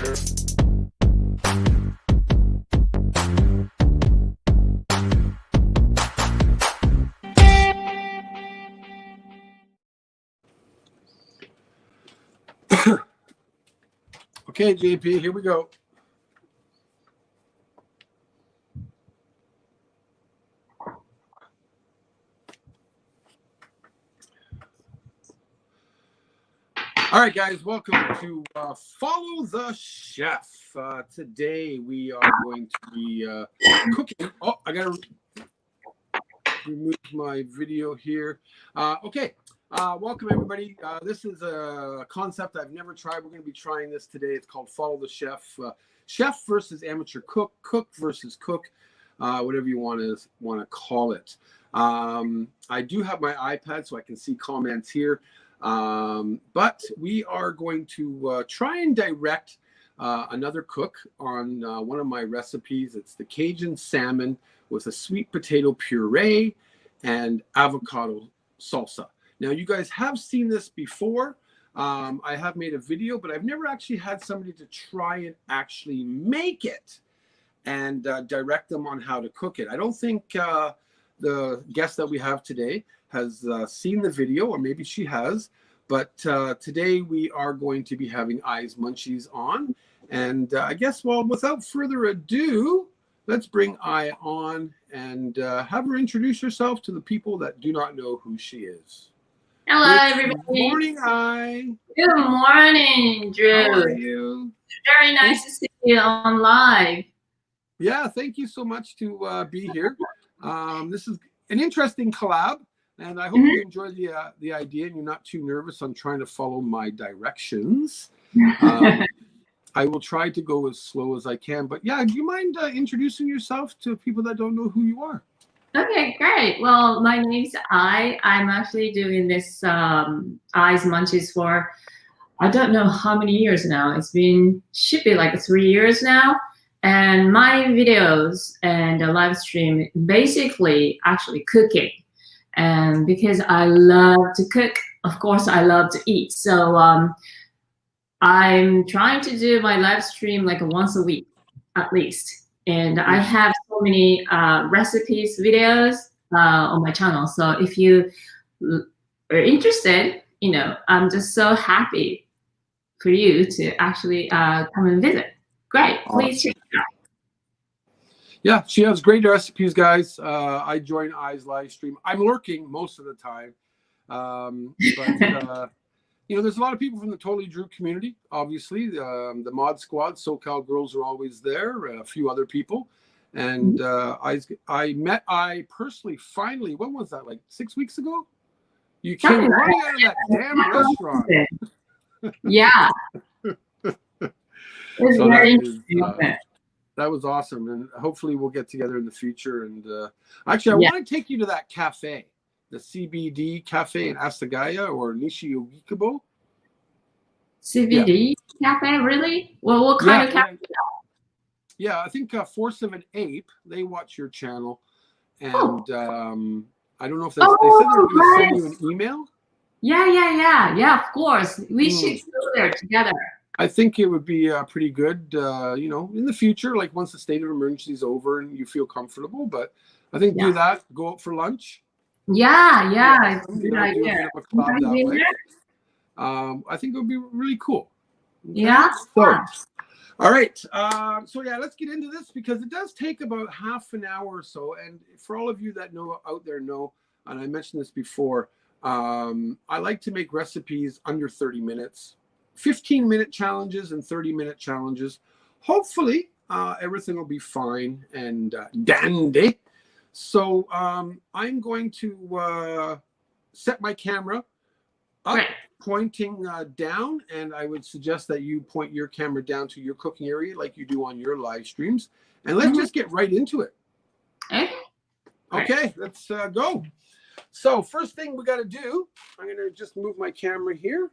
Okay, JP, here we go. All right, guys, welcome to Follow the Chef. Today we are going to be cooking. Oh, I got to remove my video here. Okay, welcome everybody. This is a concept I've never tried. We're going to be trying this today. It's called Follow the Chef. Chef versus amateur cook, cook versus cook, whatever you want to call it. I do have my iPad so I can see comments here. But we are going to try and direct another cook on one of my recipes. It's the Cajun salmon with a sweet potato puree and avocado salsa. Now, you guys have seen this before. I have made a video, but I've never actually had somebody to try and actually make it and direct them on how to cook it. I don't think the guest that we have today has seen the video, or maybe she has, but today we are going to be having Eyes Munchies on. And I guess, well, without further ado, let's bring Eye on and have her introduce herself to the people that do not know who she is. Hello, everybody. Good morning, Eye. Good morning, Drew. How are you? Very nice to see you on live. Yeah, thank you so much to be here. This is an interesting collab, and I hope you enjoy the idea and you're not too nervous on trying to follow my directions. I will try to go as slow as I can, but yeah, do you mind introducing yourself to people that don't know who you are? Okay, great. Well, my name's Eye. I'm actually doing this Eyes Munchies for, I don't know how many years now. Should be like 3 years now. And my videos and the live stream basically actually cooking. And because I love to cook, of course, I love to eat. So I'm trying to do my live stream like once a week, at least. And I have so many recipes, videos on my channel. So if you are interested, you know, I'm just so happy for you to actually come and visit. Great, please check it out. Yeah, she has great recipes, guys. I join Eye's live stream. I'm lurking most of the time. But you know, there's a lot of people from the Totally Drew community, obviously. The Mod Squad, SoCal girls are always there, a few other people. And I met Eye personally, finally, when was that, like 6 weeks ago? You came running out of that damn restaurant. Yeah. So that was awesome, and hopefully we'll get together in the future. And actually, I want to take you to that cafe, the CBD cafe in Asagaya or Nishiyogikubo. CBD cafe, really? Well, what kind of cafe? Yeah, I think Force of an Ape. They watch your channel, and I don't know if they said they were going to send you an email. Yeah. Of course, we should go there together. I think it would be pretty good, you know, in the future, like once the state of emergency is over and you feel comfortable. But I think do that, go out for lunch. Yeah, it's a good idea. I think it would be really cool. Okay? Yeah. So, all right. So yeah, let's get into this because it does take about half an hour or so. And for all of you that know out there know, and I mentioned this before, I like to make recipes under 30 minutes. 15-minute challenges and 30-minute challenges. Hopefully, everything will be fine and dandy. So I'm going to set my camera up, pointing down, and I would suggest that you point your camera down to your cooking area like you do on your live streams. And let's just get right into it. Okay, let's go. So first thing we got to do, I'm going to just move my camera here.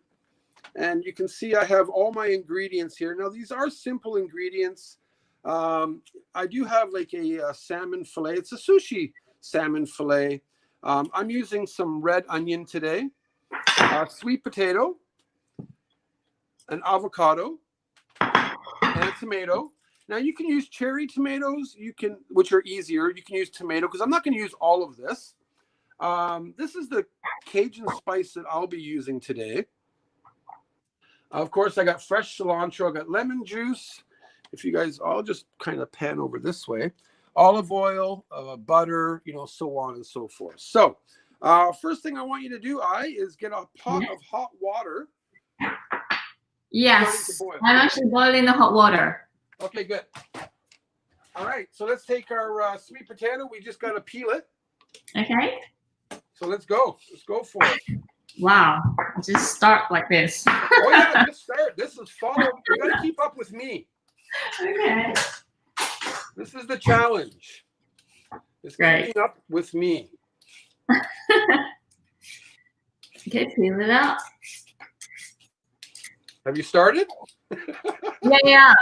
And you can see I have all my ingredients here. Now, these are simple ingredients. I do have like a salmon fillet. It's a sushi salmon fillet. I'm using some red onion today, sweet potato, an avocado, tomato. Now you can use cherry tomatoes, which are easier. You can use tomato because I'm not going to use all of this. This is the Cajun spice that I'll be using today. Of course, I got fresh cilantro. I got lemon juice. If you guys, I'll just kind of pan over this way. Olive oil, butter, so on and so forth. So first thing I want you to do, is get a pot of hot water. Yes, I'm actually boiling the hot water. Okay, good. All right, so let's take our sweet potato. We just got to peel it. Okay. So let's go. Let's go for it. Wow, just start like this. Oh yeah, just start. This is follow. You got to keep up with me. Okay. This is the challenge. It's keeping up with me. Okay, peel it out. Have you started? Yeah.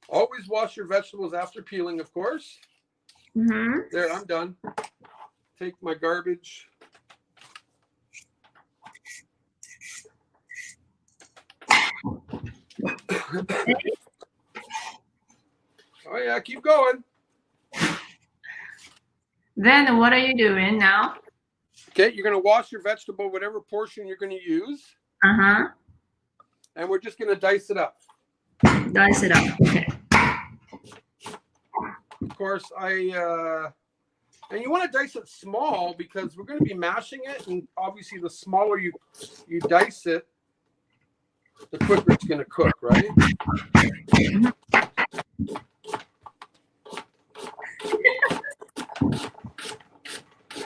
Always wash your vegetables after peeling, of course. Mm-hmm. There, I'm done. Take my garbage. Oh yeah, keep going. Then what are you doing now? Okay, you're going to wash your vegetable, whatever portion you're going to use. Uh-huh. And we're just going to dice it up. Dice it up. Okay. Of course, and you want to dice it small because we're going to be mashing it, and obviously the smaller you dice it, the quicker it's going to cook, right?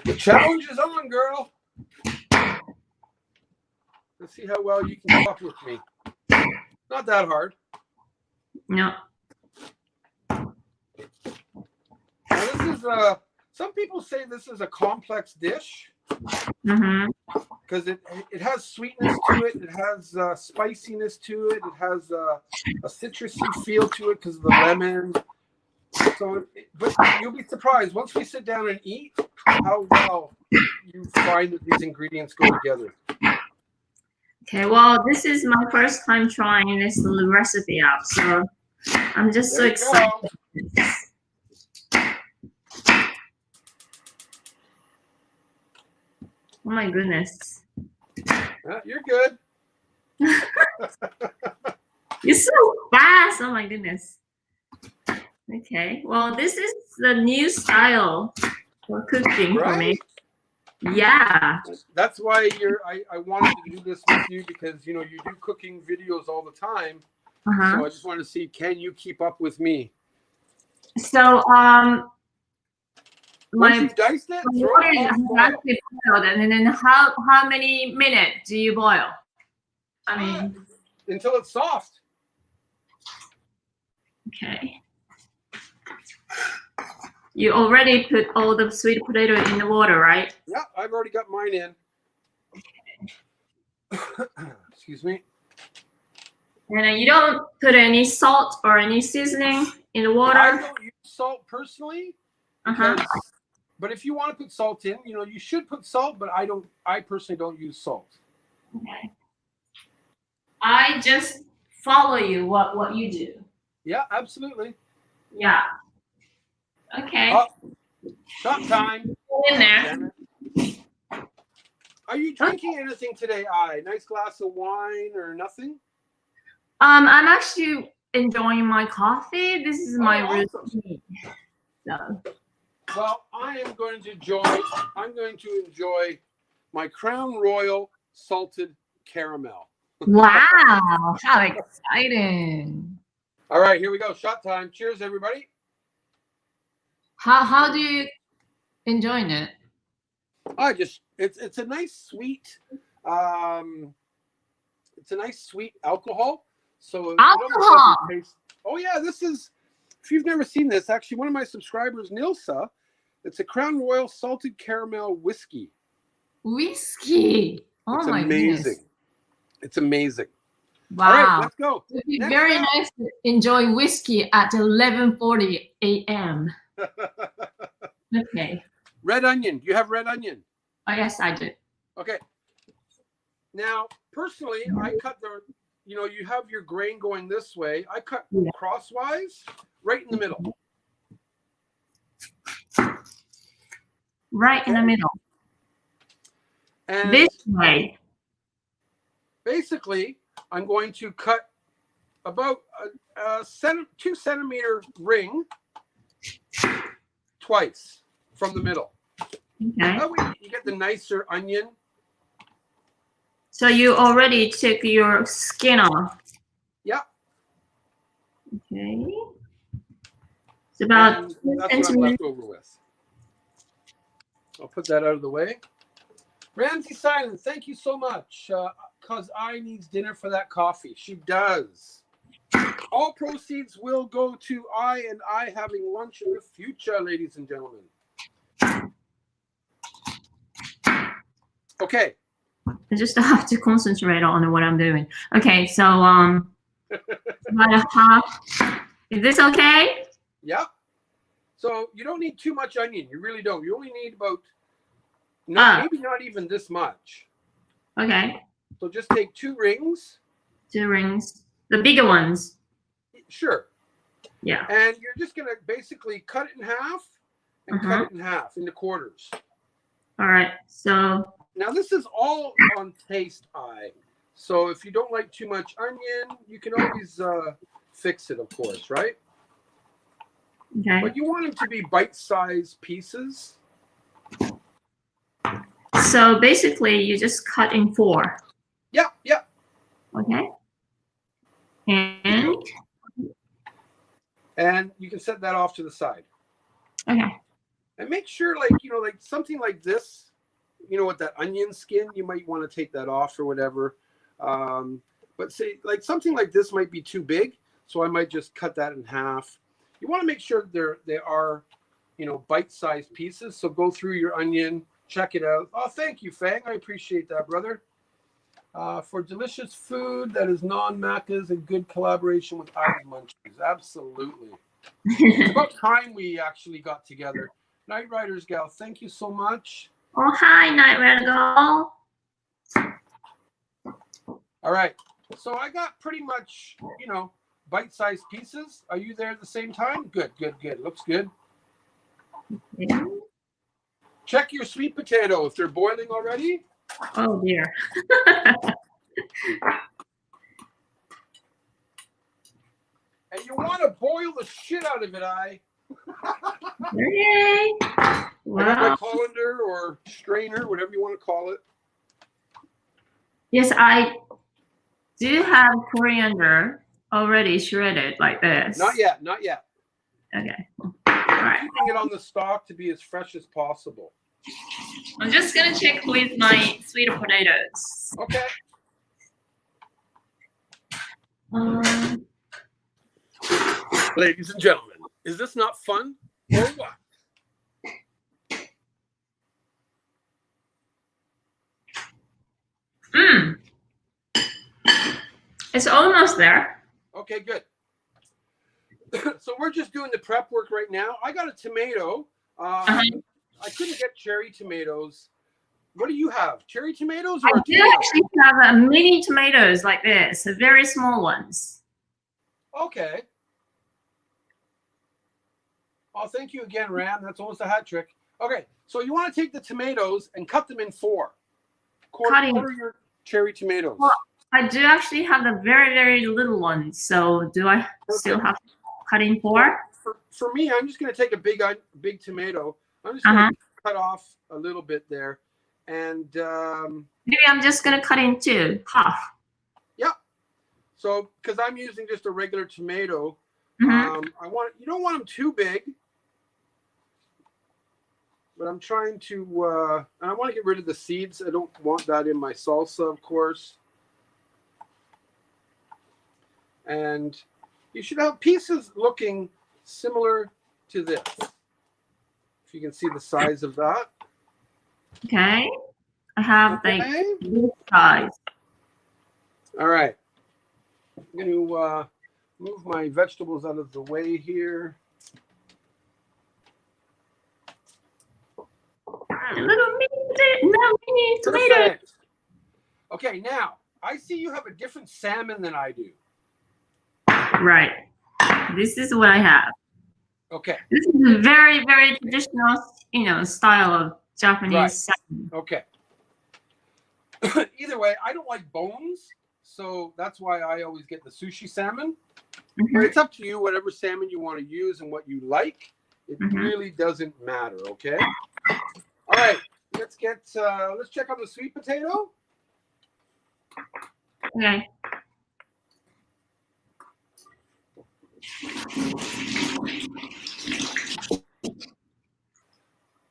The challenge is on, girl. Let's see how well you can talk with me. Not that hard. No. Now this is some people say this is a complex dish. Mm-hmm. Because it has sweetness to it, it has spiciness to it, it has a citrusy feel to it because of the lemon. So, but you'll be surprised once we sit down and eat how well you find that these ingredients go together. Okay, well, this is my first time trying this little recipe out, so I'm just so excited. Oh my goodness. You're good. You're so fast. Oh my goodness. Okay. Well, this is the new style for cooking for me. Yeah. That's why I wanted to do this with you because you do cooking videos all the time. So I just wanted to see, can you keep up with me? So once you've diced it, throw it boiled, and then how many minutes do you boil? I mean, until it's soft. Okay. You already put all the sweet potato in the water, right? Yeah, I've already got mine in. Okay. Excuse me. And you don't put any salt or any seasoning in the water? I don't use salt personally. But if you want to put salt in, you should put salt, but I personally don't use salt. Okay. I just follow you what you do. Yeah, absolutely. Yeah. Okay. Oh, shot time. In there. Are you drinking anything today, Nice glass of wine or nothing? I'm actually enjoying my coffee. This is my routine. So. Well, I'm going to enjoy my Crown Royal salted caramel. Wow, how exciting. All right, here we go. Shot time. Cheers, everybody. How do you enjoy it? It's a nice sweet alcohol. So alcohol. Oh yeah, this is, if you've never seen this, actually one of my subscribers, Nilsa, it's a Crown Royal salted caramel whiskey. Whiskey. Oh my goodness. It's amazing. Wow. All right, let's go. It'd be very nice to enjoy whiskey at 11:40 a.m. Okay. Red onion. Do you have red onion? Oh, yes, I do. Okay. Now, personally, I cut the, you have your grain going this way. I cut crosswise, right in the middle. Right in the middle. And this way. Basically, I'm going to cut about a 2 centimeter ring twice from the middle. Okay. That way you get the nicer onion. So you already took your skin off. Yeah. Okay. It's about and that's what I'm left over with. I'll put that out of the way. Ramsey Silence, thank you so much. Because I needs dinner for that coffee. She does. All proceeds will go to I having lunch in the future, ladies and gentlemen. Okay. I just have to concentrate on what I'm doing. Okay, so about a half. Is this okay? Yeah. So you don't need too much onion. You really don't. You only need about maybe not even this much. Okay. So just take 2 rings. 2 rings. The bigger ones. Sure. Yeah. And you're just going to basically cut it in half and cut it in half into quarters. All right. So now this is all on taste eye. So if you don't like too much onion, you can always fix it, of course, right? Okay. But you want them to be bite-sized pieces. So basically, you just cut in 4. Yeah, yeah. Okay. And you can set that off to the side. Okay. And make sure, like something like this, with that onion skin, you might want to take that off or whatever. But say, like something like this might be too big, so I might just cut that in half. You want to make sure they are, bite-sized pieces. So go through your onion, check it out. Oh, thank you, Fang. I appreciate that, brother. For delicious food that is non-macas and good collaboration with I's Munchies. Absolutely. It's about time we actually got together. Night Riders gal, thank you so much. Oh, hi, Night Rider gal. All right. So I got pretty much, bite-sized pieces. Are you there at the same time? Good, good, good. Looks good. Yeah. Check your sweet potato if they're boiling already. Oh, dear. And you want to boil the shit out of it, Yay. Wow. I got my colander or strainer, whatever you want to call it. Yes, I do have coriander already shredded like this. Not yet, not yet. Okay. All right. Keeping it on the stalk to be as fresh as possible. I'm just going to check with my sweet potatoes. Okay. Ladies and gentlemen, is this not fun or what? It's almost there. Okay, good. So we're just doing the prep work right now. I got a tomato. I couldn't get cherry tomatoes. What do you have? Cherry tomatoes or I do actually have mini tomatoes like this, very small ones. Okay. Oh, thank you again, Ram. That's almost a hat trick. Okay, so you want to take the tomatoes and cut them in 4. Quarter your cherry tomatoes. Well, I do actually have the very, very little ones. So do I still have to cut in 4? For me, I'm just going to take a big tomato. I'm just going to cut off a little bit there. And maybe I'm just going to cut in 2, half. Yeah. So, because I'm using just a regular tomato, you don't want them too big. But I'm trying to, and I want to get rid of the seeds. I don't want that in my salsa, of course. And you should have pieces looking similar to this. If you can see the size of that. Okay. I have this size. All right. I'm going to move my vegetables out of the way here. Little mini tomatoes. Okay, now I see you have a different salmon than I do. Right. This is what I have. Okay. This is a very, very traditional, style of Japanese salmon. Okay. Either way, I don't like bones, so that's why I always get the sushi salmon. But it's up to you, whatever salmon you want to use and what you like. It really doesn't matter, okay? All right, let's check on the sweet potato. Okay.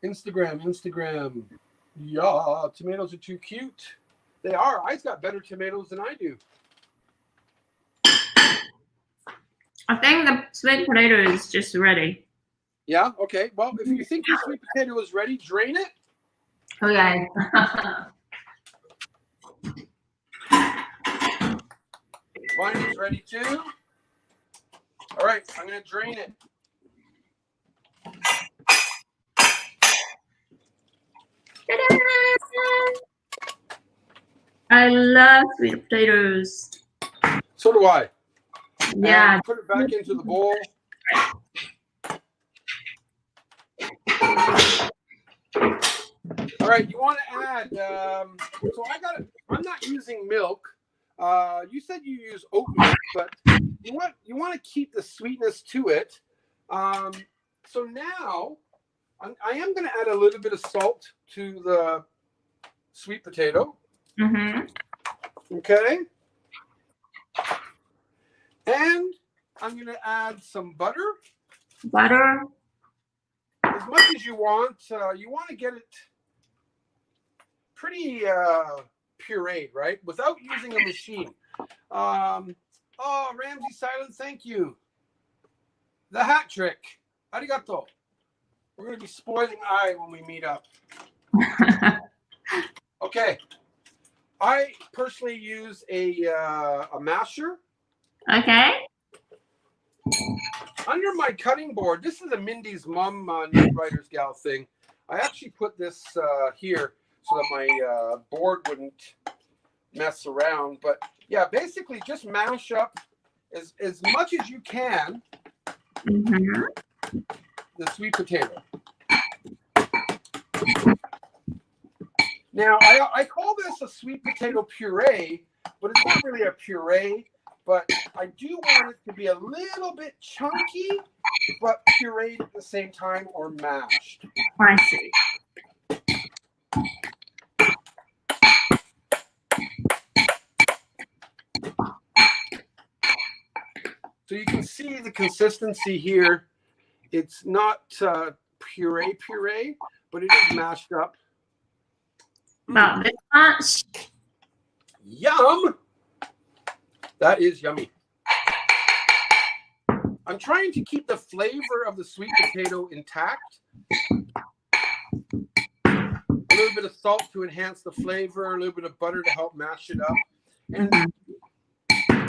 Instagram. Yeah, tomatoes are too cute. They are. I's got better tomatoes than I do. I think the sweet potato is just ready. Yeah, okay. Well, if you think your sweet potato is ready, drain it. Okay. Mine is ready too. All right, I'm going to drain it. I love sweet potatoes. So do I. Yeah. And put it back into the bowl. All right, you want to add, so I'm not using milk. You said you use oat milk, but you want to keep the sweetness to it. So now I am going to add a little bit of salt to the sweet potato. Okay. And I'm going to add some butter. Butter. As much as you want. You want to get it pretty pureed, right? Without using a machine. Oh, Ramsey Silence, thank you. The hat trick. Arigato. We're going to be spoiling I when we meet up. Okay. I personally use a masher. Okay. Under my cutting board, this is a Mindy's Mom Night Riders Gal thing. I actually put this here so that my board wouldn't mess around. But yeah, basically just mash up as much as you can the sweet potato. Now, I call this a sweet potato puree, but it's not really a puree. But I do want it to be a little bit chunky, but pureed at the same time or mashed. I see. So you can see the consistency here. It's not puree, but it is mashed up. About this much. Yum! That is yummy. I'm trying to keep the flavor of the sweet potato intact. A little bit of salt to enhance the flavor, a little bit of butter to help mash it up. And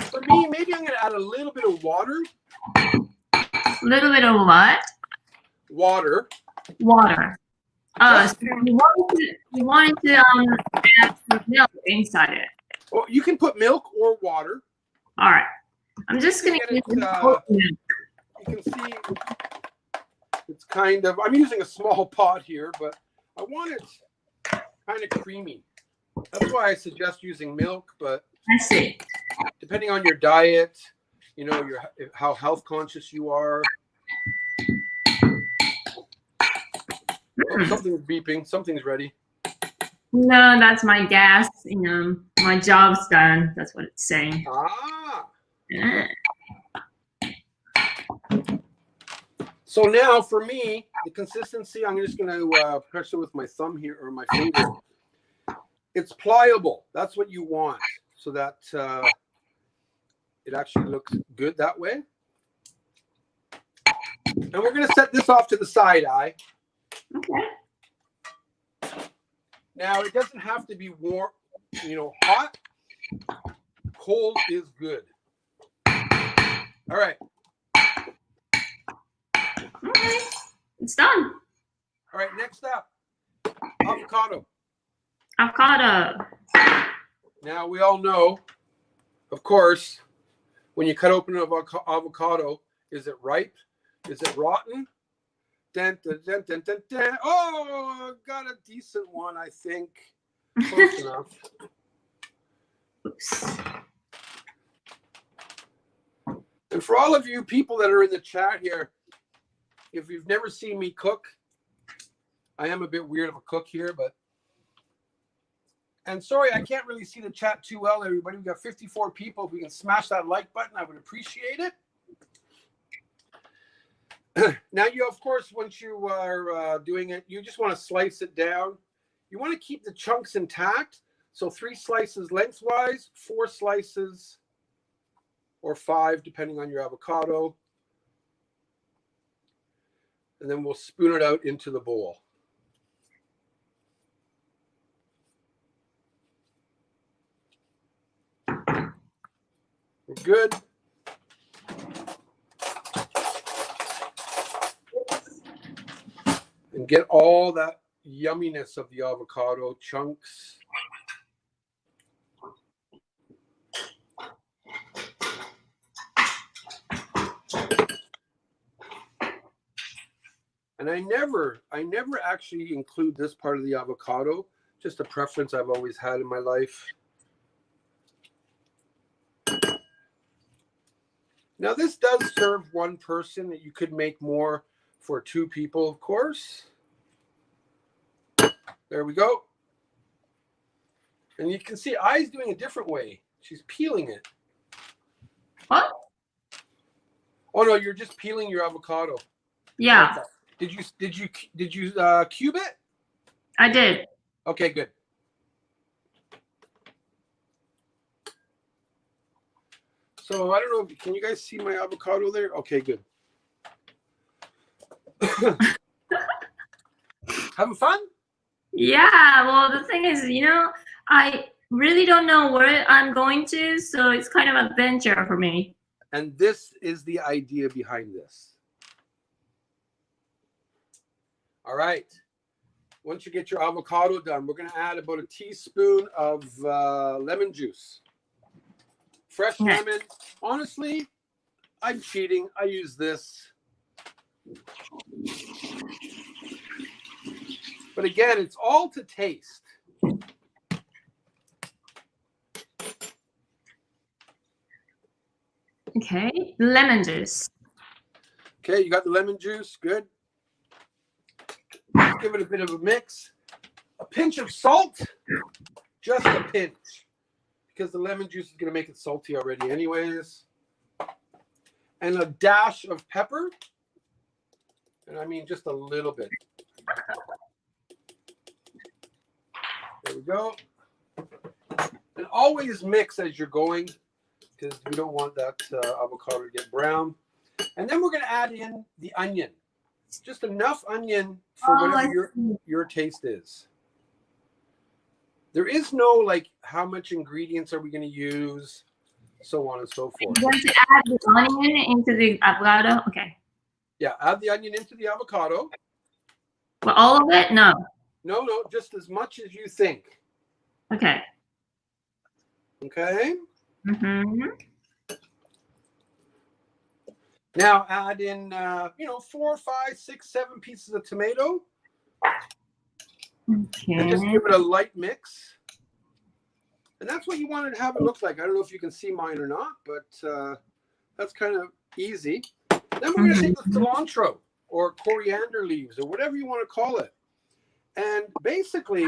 for me, maybe I'm going to add a little bit of water. A little bit of what? Water. Water. Oh, so you wanted to add some milk inside it. Well, you can put milk or water. All right. I'm just going to use milk. You can see it's kind of, I'm using a small pot here, but I want it kind of creamy. That's why I suggest using milk, but I see. Depending on your diet, you know, how health conscious you are. Oh, something's beeping. Something's ready. No, that's my gas. You know, my job's done. That's what it's saying. Ah. Yeah. So now for me, the consistency, I'm just going to press it with my thumb here or my finger. It's pliable. That's what you want so that it actually looks good that way. And we're going to set this off to the side, Okay. Now, it doesn't have to be warm, you know, hot. Cold is good. All right. All right. It's done. All right, next up, avocado. Avocado. Now, we all know, of course, when you cut open an avocado, is it ripe? Is it rotten? Dun, dun, dun, dun, dun, dun. Oh, got a decent one, I think. Close enough. Oops. And for all of you people that are in the chat here, if you've never seen me cook, I am a bit weird of a cook here, but... And sorry, I can't really see the chat too well, everybody. We've got 54 people. If we can smash that like button, I would appreciate it. Now, you, of course, once you are doing it, you just want to slice it down. You want to keep the chunks intact. So 3 slices lengthwise, 4 slices, or 5, depending on your avocado. And then we'll spoon it out into the bowl. We're good. And get all that yumminess of the avocado chunks. And I never actually include this part of the avocado, just a preference I've always had in my life. Now, this does serve one person. That you could make more for 2 people, of course. There we go. And you can see I's doing a different way. She's peeling it. What? Oh no, you're just peeling your avocado. Yeah. Okay. Did you cube it? I did. Okay, good. So I don't know. Can you guys see my avocado there? Okay, good. Having fun? Yeah. Well, the thing is, I really don't know where I'm going to, so it's kind of an adventure for me. And this is the idea behind this. All right. Once you get your avocado done, we're going to add about a teaspoon of lemon juice. Fresh lemon. Honestly, I'm cheating. I use this. But again, it's all to taste. Okay. Lemon juice. Okay, you got the lemon juice. Good. Give it a bit of a mix. A pinch of salt. Just a pinch. Because the lemon juice is going to make it salty already anyways. And a dash of pepper. And I mean just a little bit. There we go. And always mix as you're going, because we don't want that avocado to get brown. And then we're going to add in the onion. Just enough onion for whatever your taste is. There is no like how much ingredients are we going to use, so on and so forth. You want to add the onion into the avocado? Okay. Yeah, add the onion into the avocado. Well, all of it? No. No, just as much as you think. Okay. Okay. Mm-hmm. Now add in, 4, 5, 6, 7 pieces of tomato. Okay. And just give it a light mix. And that's what you want to have it look like. I don't know if you can see mine or not, but that's kind of easy. Then we're going to take the cilantro or coriander leaves or whatever you want to call it. And basically,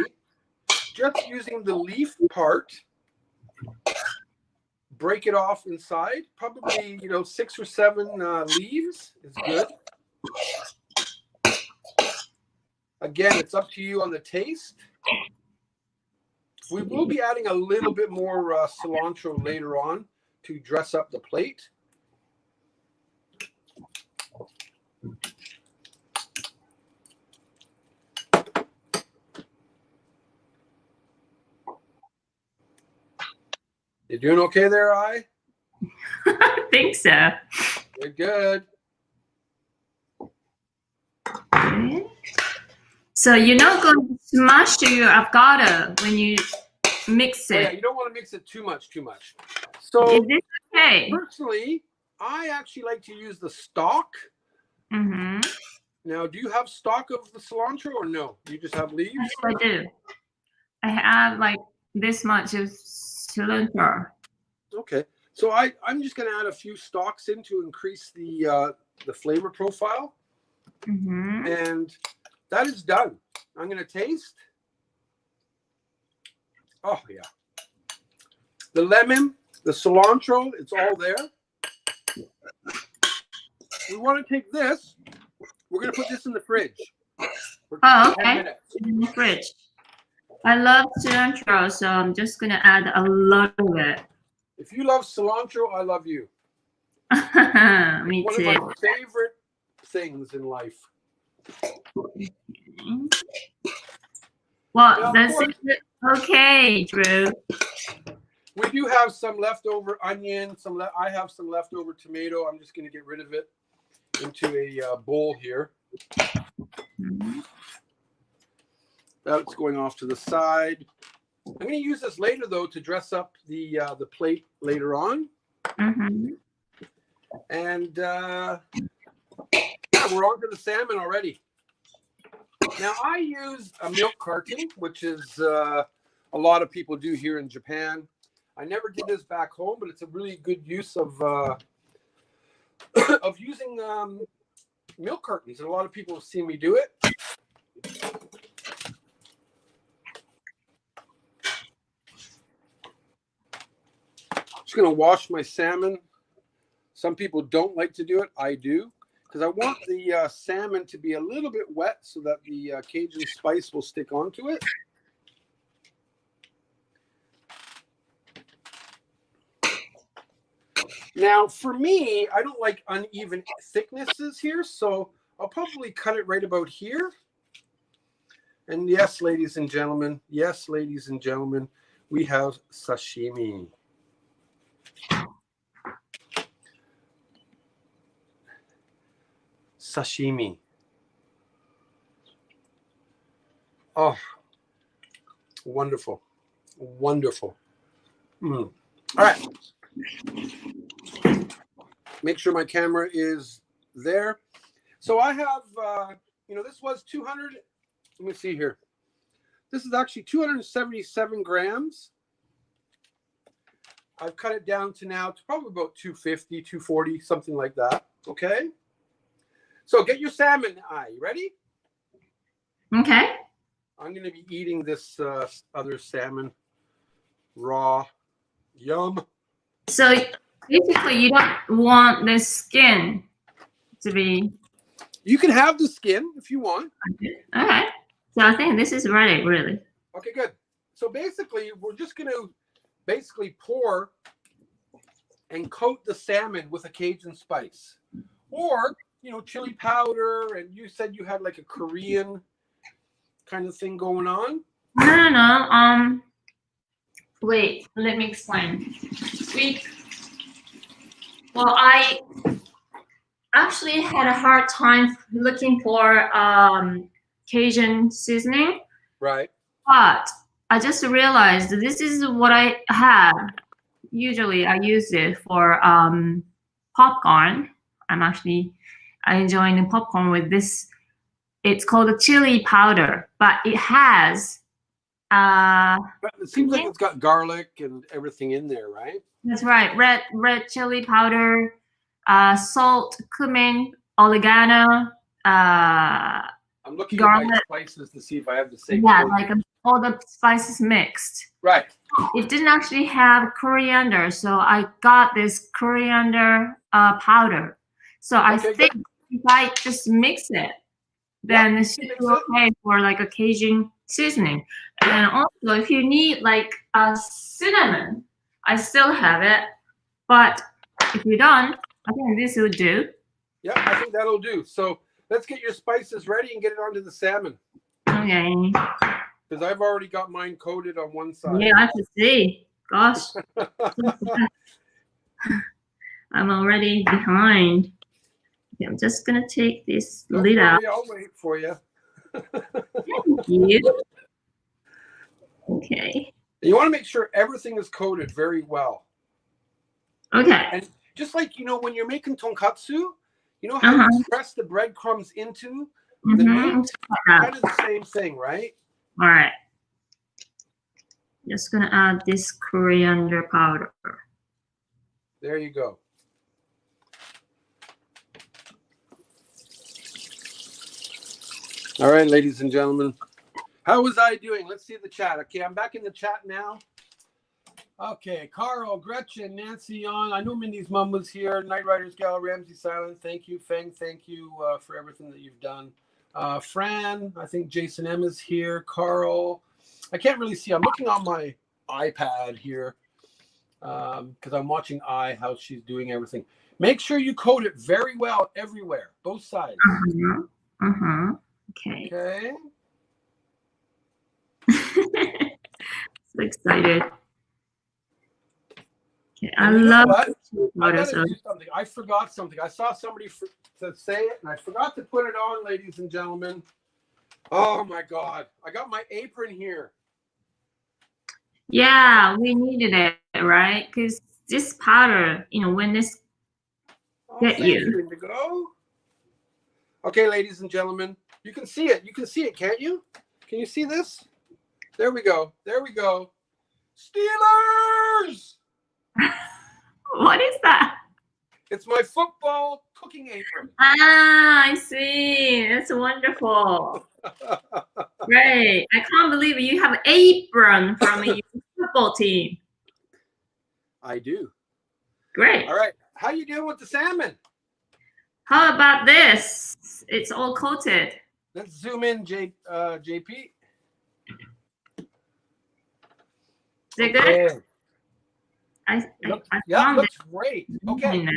just using the leaf part, break it off inside. Probably, 6 or 7 leaves is good. Again, it's up to you on the taste. We will be adding a little bit more cilantro later on to dress up the plate. You doing okay there, I? I think so. You're good. Okay. So you're not going to smash your avocado when you mix Oh, yeah, it. you don't want to mix it too much. Is So this okay? personally, I actually like to use the stalk. Mm-hmm. Now, do you have stalk of the cilantro or no? You just have leaves? I do. I have like this much of cilantro. Okay. So I'm just going to add a few stalks in to increase the flavor profile. Mm-hmm. And that is done. I'm going to taste. Oh, yeah. The lemon, the cilantro, it's all there. We want to take this. We're going to put this in the fridge. For 10 okay. minutes. In the fridge. I love cilantro, so I'm just going to add a lot of it. If you love cilantro, I love you. Me One too. of my favorite things in life. Well, Now, that's it. Okay, Drew. We do have some leftover onion. I have some leftover tomato. I'm just going to get rid of it into a bowl here. Mm-hmm. That's going off to the side. I'm going to use this later, though, to dress up the plate later on. Mm-hmm. And yeah, we're on to the salmon already. Now, I use a milk carton, which is a lot of people do here in Japan. I never did this back home, but it's a really good use of of using milk cartons. And a lot of people have seen me do it. Just going to wash my salmon. Some people don't like to do it. I do. Because I want the salmon to be a little bit wet so that the Cajun spice will stick onto it. Now, for me, I don't like uneven thicknesses here, so I'll probably cut it right about here. And yes, ladies and gentlemen, we have sashimi. Sashimi. Oh, wonderful. Wonderful. All right. Make sure my camera is there. So I have, this was 200. Let me see here. This is actually 277 grams. I've cut it down to now to probably about 250, 240, something like that. Okay. So get your salmon eye. You ready? Okay. I'm going to be eating this other salmon raw. Yum. So basically, you don't want the skin to be. You can have the skin if you want. Okay. So I think this is ready, really. Okay, good. So basically, we're just going to pour and coat the salmon with a Cajun spice. Or, chili powder. And you said you had like a Korean kind of thing going on. No. Wait, let me explain. I actually had a hard time looking for Cajun seasoning. Right. But I just realized this is what I have. Usually I use it for popcorn. I'm actually enjoying the popcorn with this. It's called a chili powder, but it has But it seems like it's got garlic and everything in there, right? That's right. Red chili powder, salt, cumin, oregano, I'm looking garlic. at my spices to see if I have the same. Yeah, like all the spices mixed. Right. It didn't actually have coriander, so I got this coriander powder. So I think if I just mix it, then it should be okay for like a Cajun seasoning. And also, if you need like a cinnamon, I still have it. But if you don't, I think this will do. Yeah, I think that'll do. So let's get your spices ready and get it onto the salmon. Okay. Because I've already got mine coated on one side. Yeah, I can see. Gosh. I'm already behind. Okay, I'm just going to take this lid out. I'll wait for you. Thank you. Okay. And you want to make sure everything is coated very well. Okay. And just like, when you're making tonkatsu, you know how you press the breadcrumbs into the meat? Kind of the same thing, right? All right. Just gonna add this coriander powder. There you go. All right, ladies and gentlemen. How was I doing? Let's see the chat. Okay, I'm back in the chat now. Okay, Carl, Gretchen, Nancy on. I know Mindy's mom was here. Night Riders Gal, Ramsey Silent. Thank you, Feng. Thank you for everything that you've done. Fran, I think Jason M is here. Carl, I can't really see. I'm looking on my iPad here because I'm watching how she's doing everything. Make sure you coat it very well everywhere, both sides. Okay. Okay. So excited. Okay, I love. I gotta do something. I forgot something. I saw somebody to say it, and I forgot to put it on, ladies and gentlemen. Oh my God! I got my apron here. Yeah, we needed it, right? Because this powder, when this Thank you, Indigo. Okay, ladies and gentlemen, you can see it. You can see it, can't you? Can you see this? There we go. There we go. Steelers! What is that? It's my football cooking apron. Ah, I see. That's wonderful. Great. I can't believe you have an apron from a football team. I do. Great. All right. How you doing with the salmon? How about this? It's all coated. Let's zoom in, JP. Is it good? Looks great. Okay.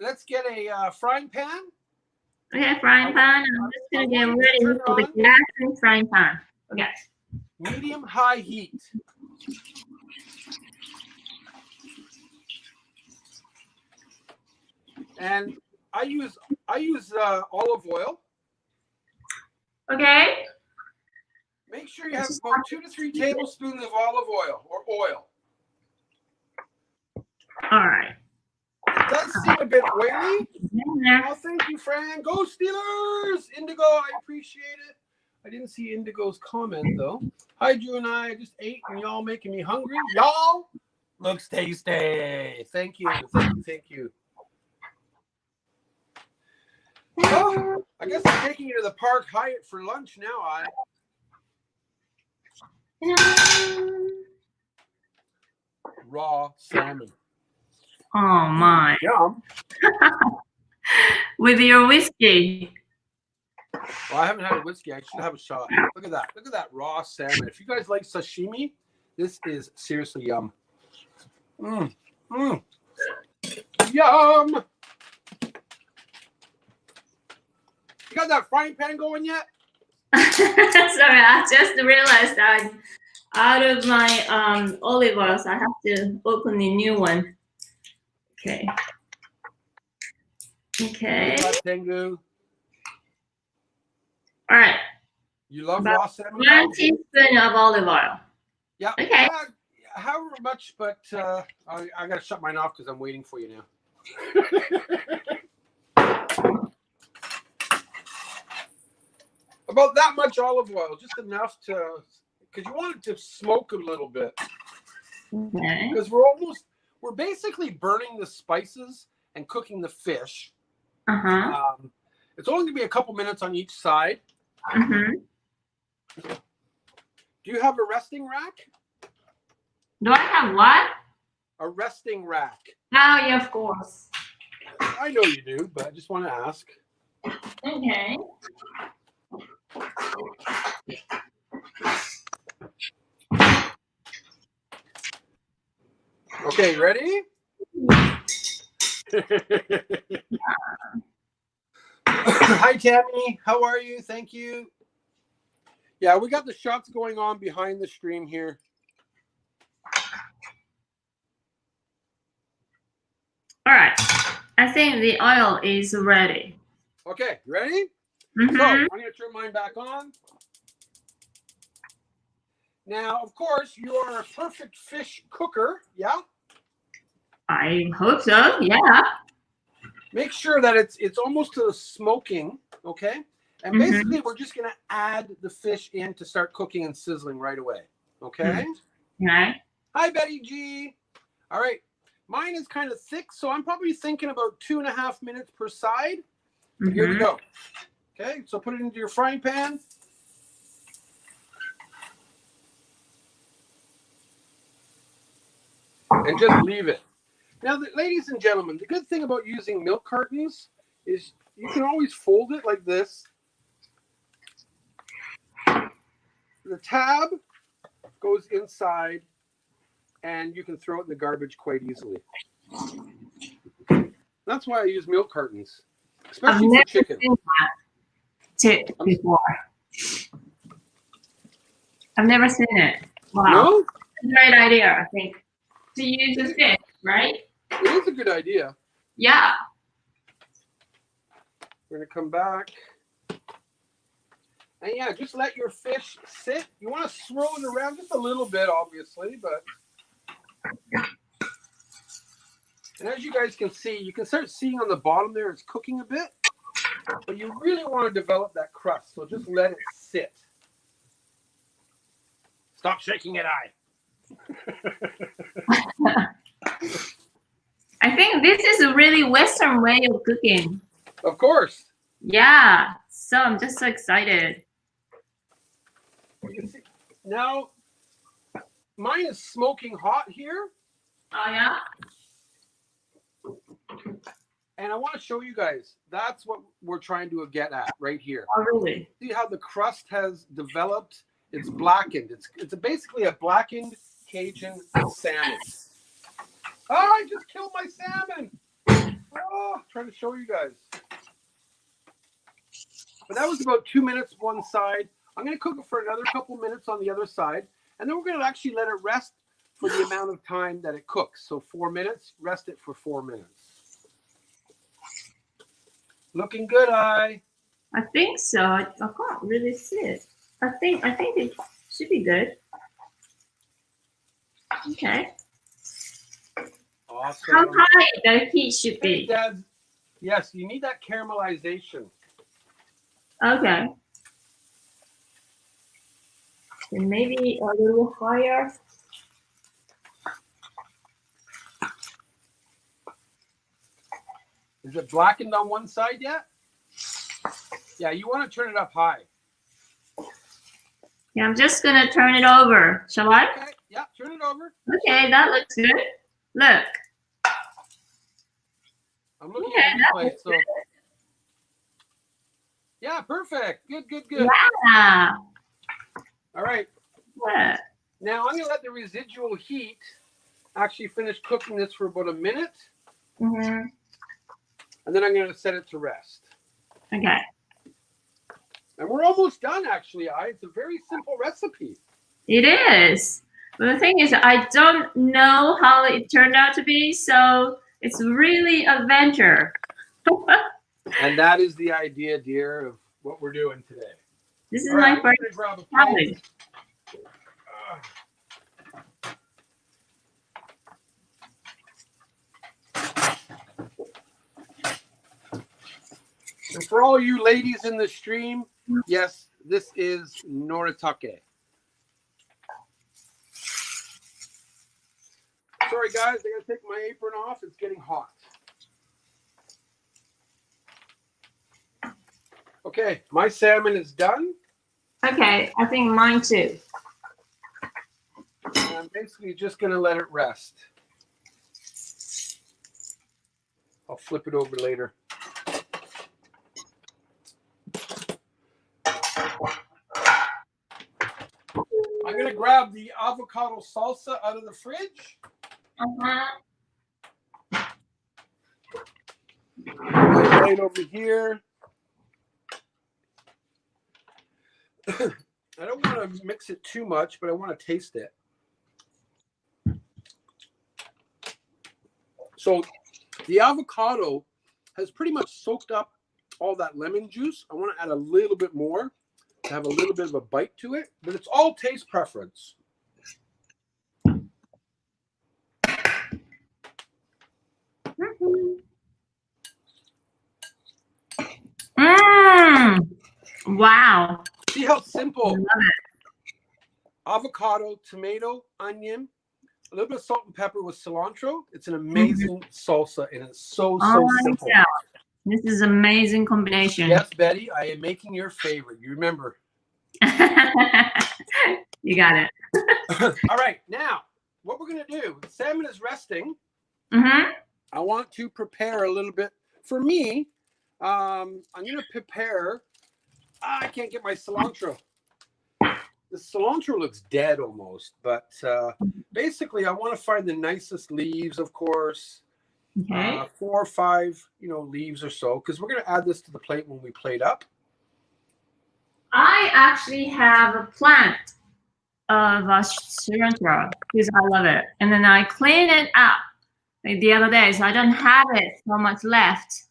Let's get a frying pan. Okay, frying pan. I'm just going to get ready for the gas and frying pan. Okay. Medium-high heat. And I use olive oil. Okay. Make sure you have about 2 to 3 tablespoons of olive oil or oil. All right. It does seem a bit oily. Oh, thank you, Fran. Go Steelers! Indigo, I appreciate it. I didn't see Indigo's comment, though. Hi, Drew and I just ate, and y'all making me hungry. Y'all looks tasty. Thank you. Thank you. Thank you. Oh, I guess I'm taking you to the Park Hyatt for lunch now, Raw salmon. Oh, my. Yum. With your whiskey. Well, I haven't had a whiskey. I should have a shot. Look at that. Look at that raw salmon. If you guys like sashimi, this is seriously yum. Mmm. Mmm. Yum. You got that frying pan going yet? Sorry, I just realized I'm out of my olive oil, so I have to open the new one. Okay. Okay. Tengu. All right. You love raw salmon? 1 teaspoon of olive oil. Yeah. Okay. However much, but I got to shut mine off because I'm waiting for you now. About that much olive oil, just enough to, because you want it to smoke a little bit. Okay. Because we're basically burning the spices and cooking the fish. It's only going to be a couple minutes on each side. Do you have a resting rack? Do I have what? A resting rack. Oh, yeah, of course. I know you do, but I just want to ask. Okay. Okay, ready? Hi, Tammy. How are you? Thank you. Yeah, we got the shots going on behind the stream here. All right. I think the oil is ready. Okay, ready? So I'm going to turn mine back on. Now, of course, you are a perfect fish cooker, yeah? I hope so. Yeah. Make sure that it's almost to the smoking, okay? And basically, we're just going to add the fish in to start cooking and sizzling right away, okay? Okay. Hi, Betty G. All right. Mine is kind of thick, so I'm probably thinking about 2.5 minutes per side. Here we go. Okay, so put it into your frying pan. And just leave it. Now, ladies and gentlemen, the good thing about using milk cartons is you can always fold it like this. The tab goes inside, and you can throw it in the garbage quite easily. That's why I use milk cartons, especially for chicken. I've never seen that tip before. I've never seen it. Wow. No? That's a great idea, I think. To use the fish, right? It is a good idea. Yeah. We're going to come back. And yeah, just let your fish sit. You want to swirl it around just a little bit, obviously, but. And as you guys can see, you can start seeing on the bottom there, it's cooking a bit. But you really want to develop that crust, so just let it sit. Stop shaking it, I think this is a really Western way of cooking. Of course. Yeah. So I'm just so excited. You can see. Now, mine is smoking hot here. Oh, yeah? And I want to show you guys. That's what we're trying to get at right here. Oh, really? See how the crust has developed? It's blackened. It's basically a blackened Cajun salmon. Oh, I just killed my salmon. Oh, trying to show you guys. But that was about 2 minutes one side. I'm going to cook it for another couple minutes on the other side. And then we're going to actually let it rest for the amount of time that it cooks. So 4 minutes, rest it for 4 minutes. Looking good, I think so. I can't really see it. I think it should be good. Okay. Awesome. How high the heat should Hey, be? Dad. Yes, you need that caramelization. Okay. And maybe a little higher. Is it blackened on one side yet? Yeah, you want to turn it up high. Yeah, I'm just gonna turn it over. Shall I? Okay, yeah, turn it over. Okay, that looks good. Look. I'm looking Okay, at the replay, so. Yeah, perfect. Good. Yeah. All right. What? Now I'm going to let the residual heat actually finish cooking this for about a minute. Mm-hmm. And then I'm going to set it to rest. Okay. And we're almost done, actually. It's a very simple recipe. It is. But the thing is, I don't know how it turned out to be, so it's really adventure. And that is the idea, dear, of what we're doing today. This is All right, my first grab a challenge. And for all you ladies in the stream, yes, this is noritake. Sorry, guys, I gotta take my apron off. It's getting hot. Okay, my salmon is done. Okay, I think mine too. And I'm basically just gonna let it rest. I'll flip it over later. I'm gonna grab the avocado salsa out of the fridge. Right over here. I don't want to mix it too much, but I want to taste it. So the avocado has pretty much soaked up all that lemon juice. I want to add a little bit more to have a little bit of a bite to it, but it's all taste preference. Wow. See how simple. Love it. Avocado, tomato, onion, a little bit of salt and pepper with cilantro. It's an amazing salsa, and it's so simple. Yeah. This is amazing combination. Yes, Betty, I am making your favorite. You remember. You got it. All right, now what we're gonna do? The salmon is resting. Mm-hmm. I want to prepare a little bit. For me, I'm gonna prepare. I can't get my cilantro. The cilantro looks dead almost, but basically, I want to find the nicest leaves, of course. Okay. 4 or 5, leaves or so, because we're gonna add this to the plate when we plate up. I actually have a plant of cilantro because I love it, and then I clean it up like the other day, so I don't have it so much left.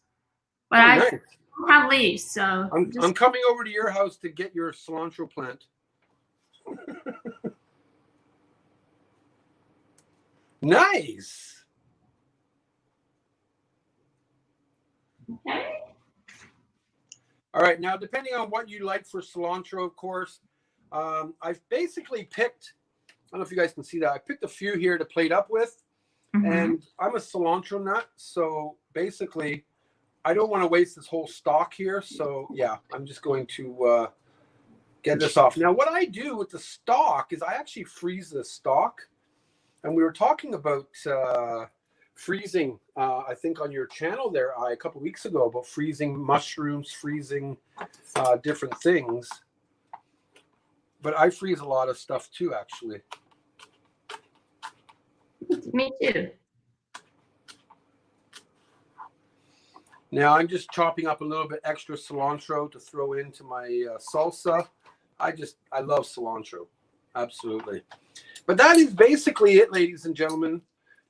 But I Nice. don't have leaves, so I'm coming over to your house to get your cilantro plant. Nice. Okay. All right, now depending on what you like for cilantro, of course, I've basically picked, I don't know if you guys can see that, I picked a few here to plate up with, and I'm a cilantro nut, so basically I don't want to waste this whole stalk here, so yeah, I'm just going to get this off. Now, what I do with the stalk is I actually freeze the stalk, and we were talking about freezing, I think on your channel there, a couple weeks ago, about freezing mushrooms, freezing different things. But I freeze a lot of stuff too, actually. Me too. Now I'm just chopping up a little bit extra cilantro to throw into my salsa. I love cilantro, absolutely. But that is basically it, ladies and gentlemen.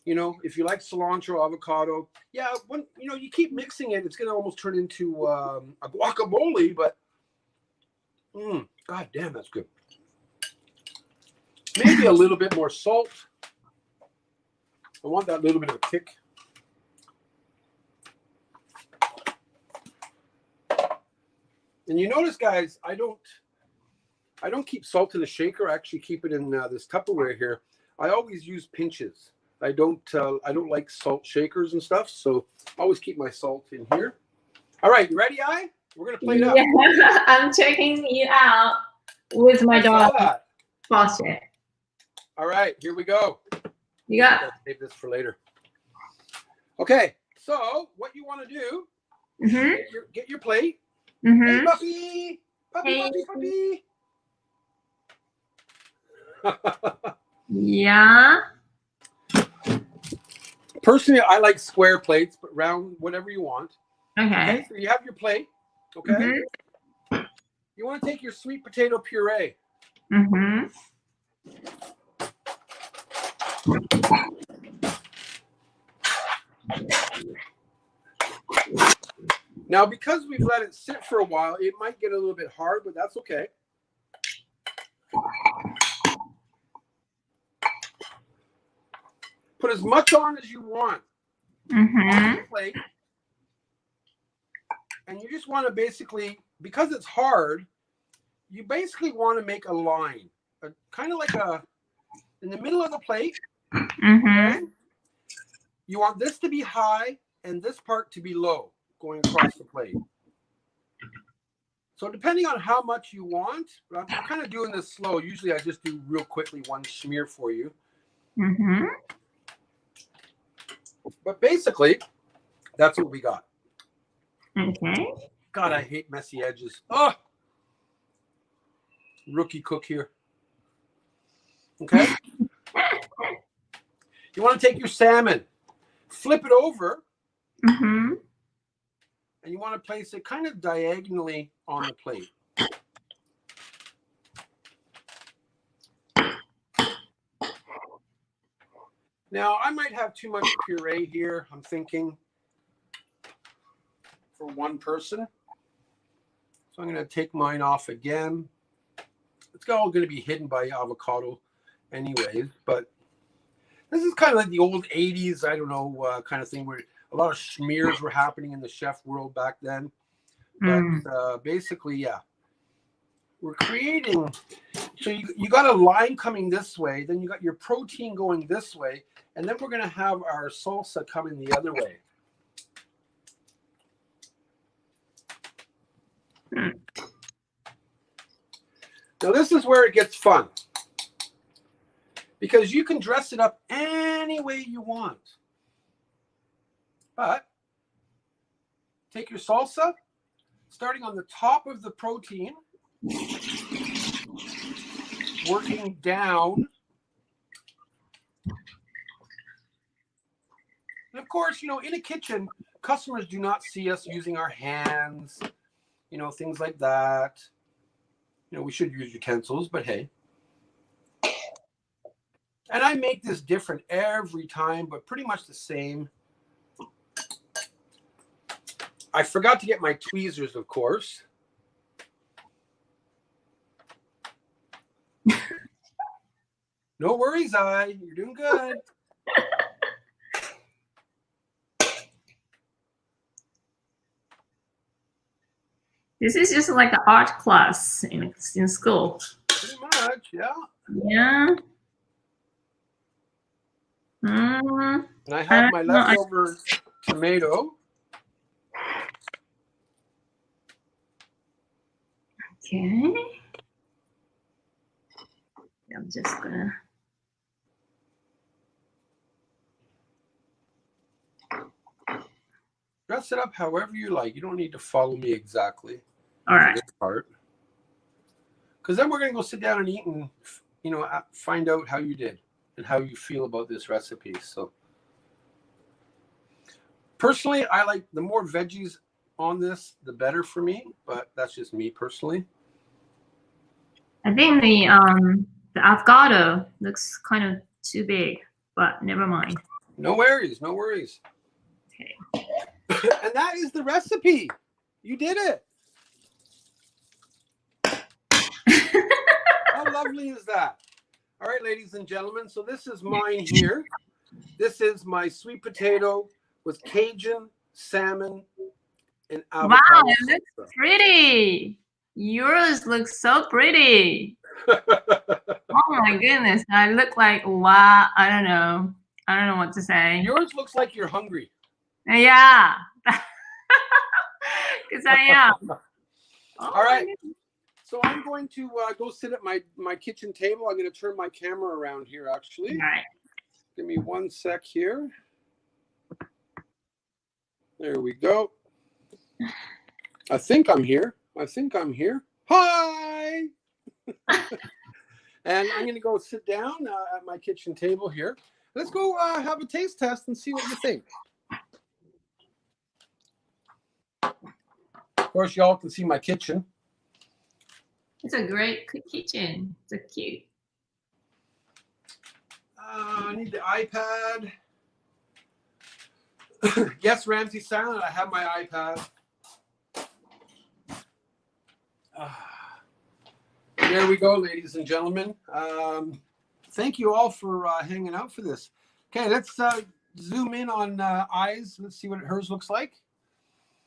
If you like cilantro, avocado, yeah, when you keep mixing it, it's gonna almost turn into a guacamole. But god damn, that's good. Maybe a little bit more salt. I want that little bit of a kick. And you notice, guys, I don't keep salt in a shaker. I actually keep it in this Tupperware here. I always use pinches. I don't like salt shakers and stuff, so I always keep my salt in here. All right, you ready, I? We're gonna plate up. Yeah, I'm checking you out with my dog. Faucet. All right, here we go. You got. I'll save this for later. Okay, so what you want to do? Get your plate. Hey, puppy, puppy. Yeah. Personally, I like square plates, but round, whatever you want. Okay. So you have your plate. Okay. You want to take your sweet potato puree. Now, because we've let it sit for a while, it might get a little bit hard, but that's okay. Put as much on as you want on the plate. And you just want to basically, because it's hard, you basically want to make a line, kind of like in the middle of the plate. Okay? You want this to be high and this part to be low, going across the plate. So depending on how much you want, I'm kind of doing this slow. Usually I just do real quickly one smear for you. But basically, that's what we got. Okay. God, I hate messy edges. Oh, rookie cook here. Okay. You want to take your salmon, flip it over, and you want to place it kind of diagonally on the plate. Now, I might have too much puree here, I'm thinking, for one person. So I'm going to take mine off again. It's all going to be hidden by avocado anyways, but this is kind of like the old 80s, I don't know, kind of thing where a lot of smears were happening in the chef world back then. But basically, yeah. we're creating, so you got a line coming this way, then you got your protein going this way, and then we're going to have our salsa coming the other way. Now this is where it gets fun, because you can dress it up any way you want. But take your salsa, starting on the top of the protein, working down. And of course, in a kitchen, customers do not see us using our hands, things like that. We should use utensils, but hey. And I make this different every time, but pretty much the same. I forgot to get my tweezers, of course. No worries, you're doing good. This is just like an art class in school. Pretty much, yeah. Yeah. And I have my leftover tomato. Okay. I'm just gonna. Dress it up however you like. You don't need to follow me exactly. All right. This part. Because then we're going to go sit down and eat and, find out how you did and how you feel about this recipe. So personally, I like the more veggies on this, the better for me. But that's just me personally. I think the avocado looks kind of too big, but never mind. No worries. No worries. Okay. And that is the recipe. You did it. How lovely is that? All right, ladies and gentlemen. So this is mine here. This is my sweet potato with Cajun salmon and avocado. Wow, it looks pretty. Yours looks so pretty. Oh my goodness. I look like, wow, I don't know what to say. Yours looks like you're hungry. Yeah. Because I am. All right. So I'm going to go sit at my kitchen table. I'm going to turn my camera around here, actually. All right. Give me 1 sec here. There we go. I think I'm here. Hi! And I'm going to go sit down at my kitchen table here. Let's go have a taste test and see what you think. Of course, y'all can see my kitchen. It's a great kitchen. It's cute. I need the iPad. Yes, Ramsey Silent, I have my iPad. There we go, ladies and gentlemen. Thank you all for hanging out for this. Okay, let's zoom in on eyes. Let's see what hers looks like.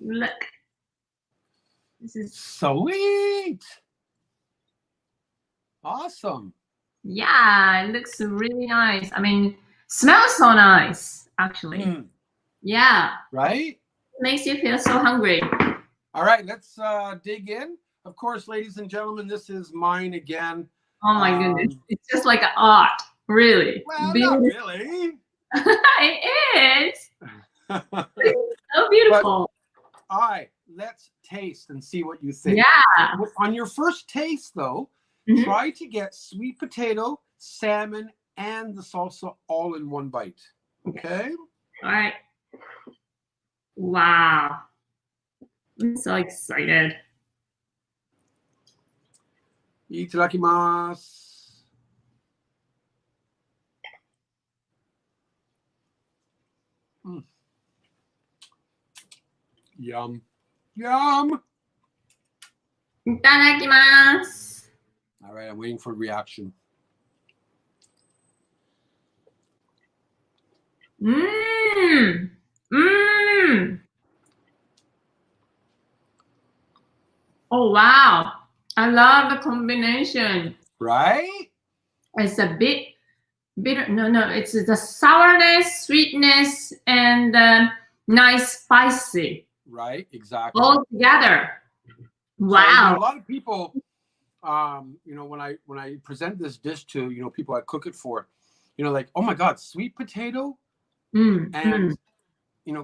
Look. This is sweet. Awesome. Yeah, it looks really nice. I mean, smells so nice, actually. Yeah. Right? Makes you feel so hungry. All right, let's dig in. Of course, ladies and gentlemen, this is mine again. Oh my goodness. It's just like an art, really. Well, not really. It is. It's so beautiful. But let's taste and see what you think. Yeah. On your first taste, though, try to get sweet potato, salmon, and the salsa all in one bite. Okay? All right. Wow. I'm so excited. Itadakimasu. Yum. Yum. Itadakimasu. All right, I'm waiting for reaction. Mmm. Mmm. Oh, wow. I love the combination. Right? It's a bit bitter. No, it's the sourness, sweetness, and nice spicy Right? Exactly. all together. So, Wow. a lot of people, when I present this dish to, people I cook it for, like, oh my God, sweet potato and,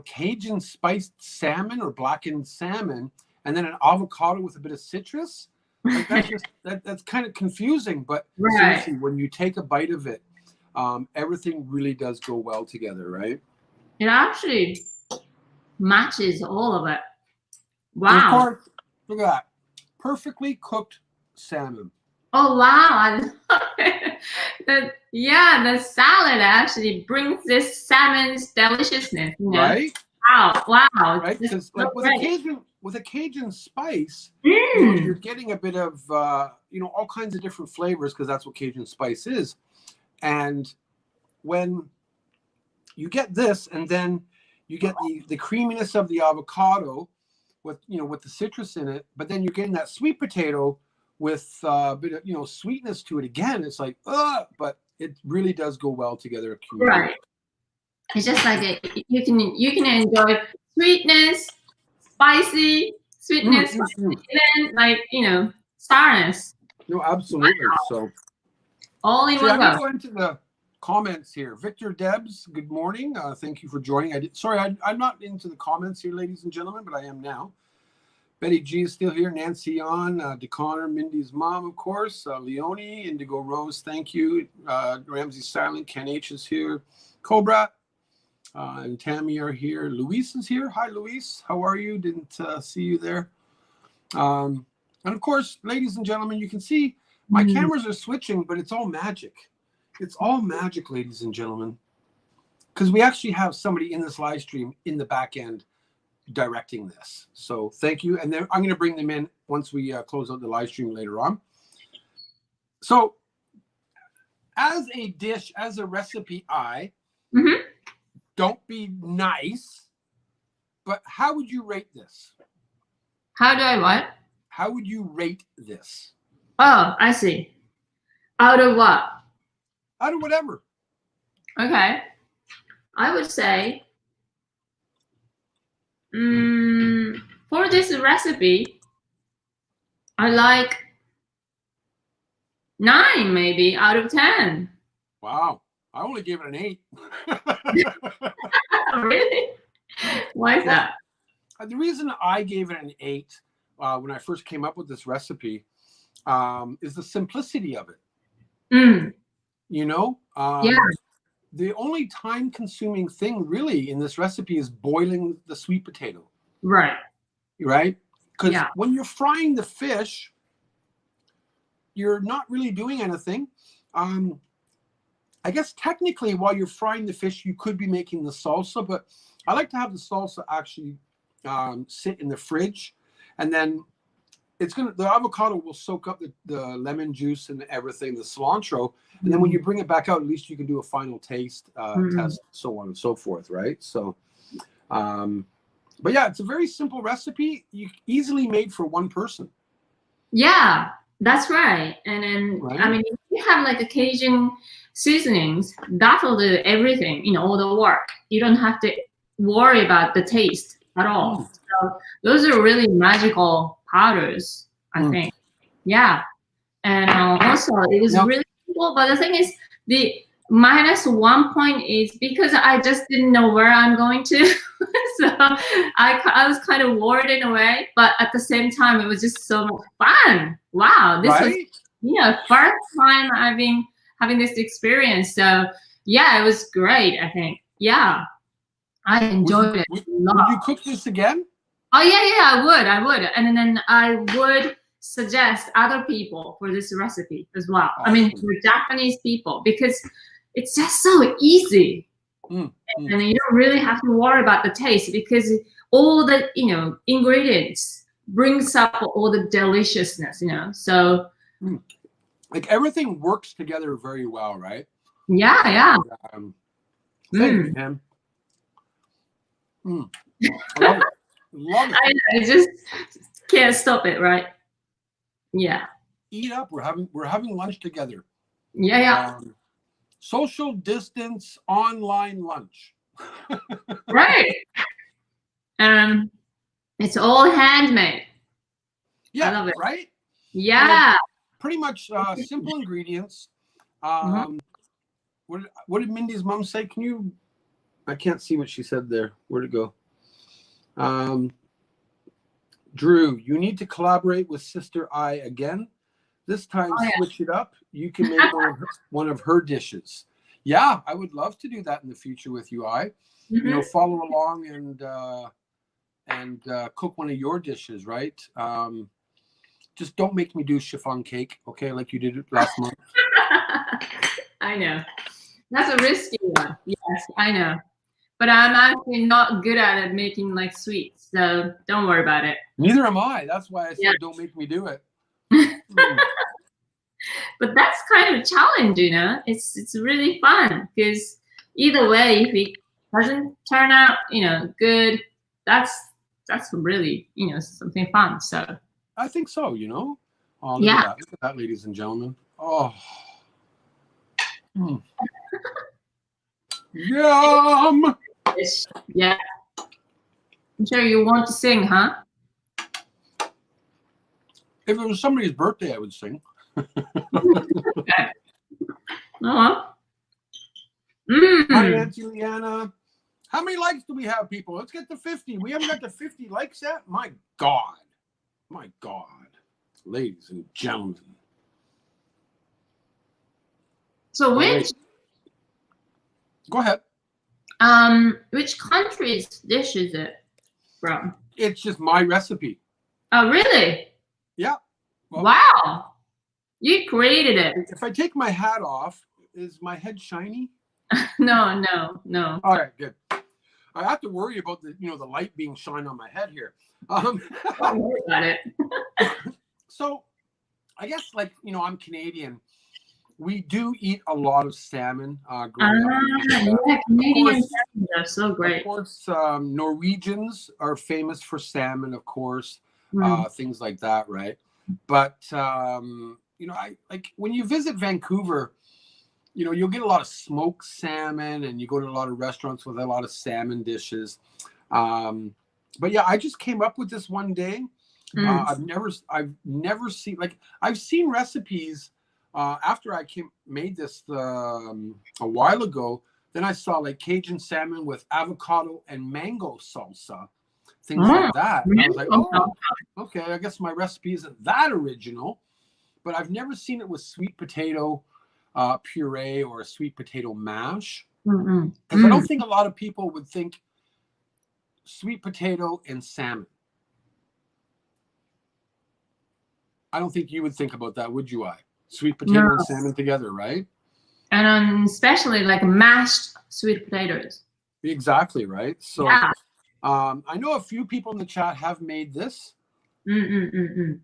Cajun spiced salmon or blackened salmon, and then an avocado with a bit of citrus. Like that's just that's kind of confusing, but seriously, when you take a bite of it, everything really does go well together, right? It actually matches all of it. Wow. And of course, look at that. Perfectly cooked salmon. Oh wow, I love it. The salad actually brings this salmon's deliciousness, Right? Wow. Right? Because like with a Cajun spice, Mm. you're getting a bit of all kinds of different flavors because that's what Cajun spice is. And when you get this, and then you get the creaminess of the avocado with the citrus in it, but then you're getting that sweet potato with a bit of sweetness to it again. It's like but it really does go well together. Right. It's just like you can enjoy sweetness, spicy, sweetness, and like sourness. No, absolutely. Wow. So all in one I'm go. going to go into the comments here. Victor Debs, good morning. Thank you for joining. I'm not into the comments here, ladies and gentlemen, but I am now. Betty G is still here. Nancy on, DeConnor, Mindy's mom, of course. Leonie, Indigo Rose, thank you. Ramsey Silent, Ken H is here. Cobra and Tammy are here. Luis is here. Hi, Luis. How are you? Didn't see you there. And of course, ladies and gentlemen, you can see my cameras are switching, but it's all magic. It's all magic, ladies and gentlemen, because we actually have somebody in this live stream in the back end directing this. So thank you. And then I'm going to bring them in once we close out the live stream later on. So as a dish, as a recipe, don't be nice, but how would you rate this? How do I what? How would you rate this? Oh, I see. Out of what? Out of whatever. Okay. I would say for this recipe, I like 9 maybe out of 10. Wow. I only gave it an 8. Really? Why is that? The reason I gave it an 8 when I first came up with this recipe is the simplicity of it. Yeah. The only time-consuming thing really in this recipe is boiling the sweet potato. Right. Right? Because when you're frying the fish, you're not really doing anything. I guess technically while you're frying the fish, you could be making the salsa, but I like to have the salsa actually sit in the fridge, and then the avocado will soak up the lemon juice and everything, the cilantro, and then when you bring it back out, at least you can do a final taste test, so on and so forth, right? So, but yeah, it's a very simple recipe. Easily made for one person. Yeah, that's right. And then, I mean, if you have like Cajun seasonings, that'll do everything, all the work. You don't have to worry about the taste at all. So those are really magical powders, I think. Yeah. And also, it was really simple. But the thing is, the -1 point is because I just didn't know where I'm going to. So I was kind of worried in a way. But at the same time, it was just so much fun. Wow. This was, first time I've been having this experience. So, yeah, it was great, I think. Yeah. I enjoyed it a lot. Would you cook this again? Oh, yeah, I would. And then I would suggest other people for this recipe as well. Awesome. I mean, for Japanese people, because it's just so easy. And you don't really have to worry about the taste because all the, ingredients brings up all the deliciousness, so. Like everything works together very well, right? Yeah. Thank you, Tim. I love it. I just can't stop it, right? Yeah. Eat up. We're having lunch together. Yeah. Social distance online lunch. Right. It's all handmade. Yeah, I love it. right? Yeah. Pretty much simple ingredients. Mhm. What did Mindy's mom say? I can't see what she said there. Where'd it go? Drew, you need to collaborate with Sister I again. This time, switch it up. You can make one of her dishes. Yeah, I would love to do that in the future with you, I. Follow along and cook one of your dishes, right? Just don't make me do chiffon cake, okay, like you did last month. I know. That's a risky one. Yes, I know. But I'm actually not good at it making like sweets, so don't worry about it. Neither am I. That's why I said don't make me do it. But that's kind of a challenge, It's really fun because either way, if it doesn't turn out, good, that's really, something fun. So I think so, Oh, look at that. Look at that, ladies and gentlemen. Oh. Yum! Yeah. I'm sure you want to sing, huh? If it was somebody's birthday, I would sing. Okay. Hi, Auntie Leanna. How many likes do we have, people? Let's get to 50. We haven't got to 50 likes yet? My God. My God. Ladies and gentlemen. So Go ahead. Which country's dish is it from? It's just my recipe. Oh, really? Yeah. Well, wow. You created it. If I take my hat off, is my head shiny? No. All right, good. I have to worry about the light being shined on my head here. Don't worry about it. So, I guess I'm Canadian. We do eat a lot of salmon. Growing up. Yeah, Canadian salmon are so great. Of course, Norwegians are famous for salmon. Of course, things like that, right? But I like when you visit Vancouver. You'll get a lot of smoked salmon, and you go to a lot of restaurants with a lot of salmon dishes. But yeah, I just came up with this one day. I've never seen I've seen recipes after I made this a while ago. Then I saw Cajun salmon with avocado and mango salsa, things like that. And I was like, oh, okay, I guess my recipe isn't that original, but I've never seen it with sweet potato puree or a sweet potato mash. Because I don't think a lot of people would think sweet potato and salmon. I don't think you would think about that, would you, I? Sweet potato and salmon together, right? And especially mashed sweet potatoes. Exactly, right? So yeah. I know a few people in the chat have made this and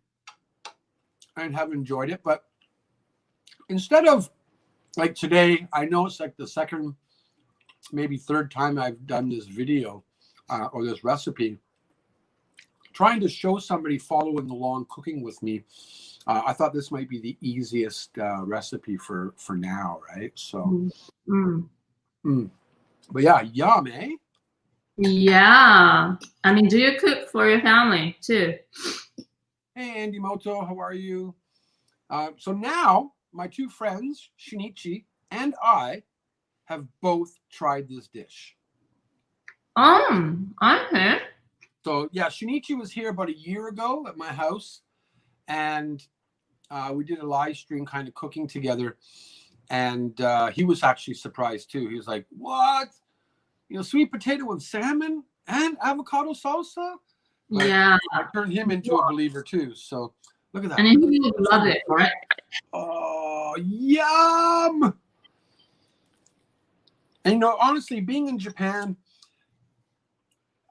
have enjoyed it, but instead of today, I know it's the second, maybe third time I've done this video or this recipe, trying to show somebody following along cooking with me. I thought this might be the easiest recipe for now, right? So, but yeah, yum, eh? Yeah. I mean, do you cook for your family too? Hey, Andy Moto, how are you? So now my two friends, Shinichi and I, have both tried this dish. Okay. So yeah, Shinichi was here about a year ago at my house, and we did a live stream kind of cooking together, and he was actually surprised too. He was like, what? Sweet potato and salmon and avocado salsa? But yeah. I turned him into a believer too. So look at that. And he would love it, right? Oh, yum! And honestly, being in Japan,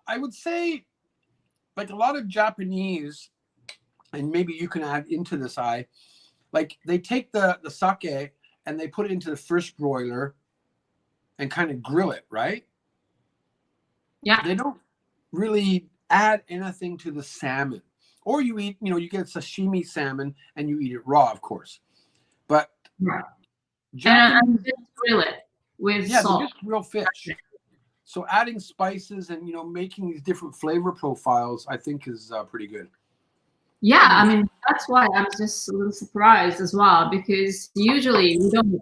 I would say a lot of Japanese, and maybe you can add into this, they take the sake and they put it into the fish broiler and kind of grill it, right? Yeah. They don't really add anything to the salmon. or you eat, you know, you get sashimi salmon and you eat it raw, of course. But Right. Japanese, And just grill it with yeah, salt. they're just real fish. So adding spices and, you know, making these different flavor profiles, I think is pretty good. Yeah, I mean, that's why I'm just a little surprised as well, because usually we don't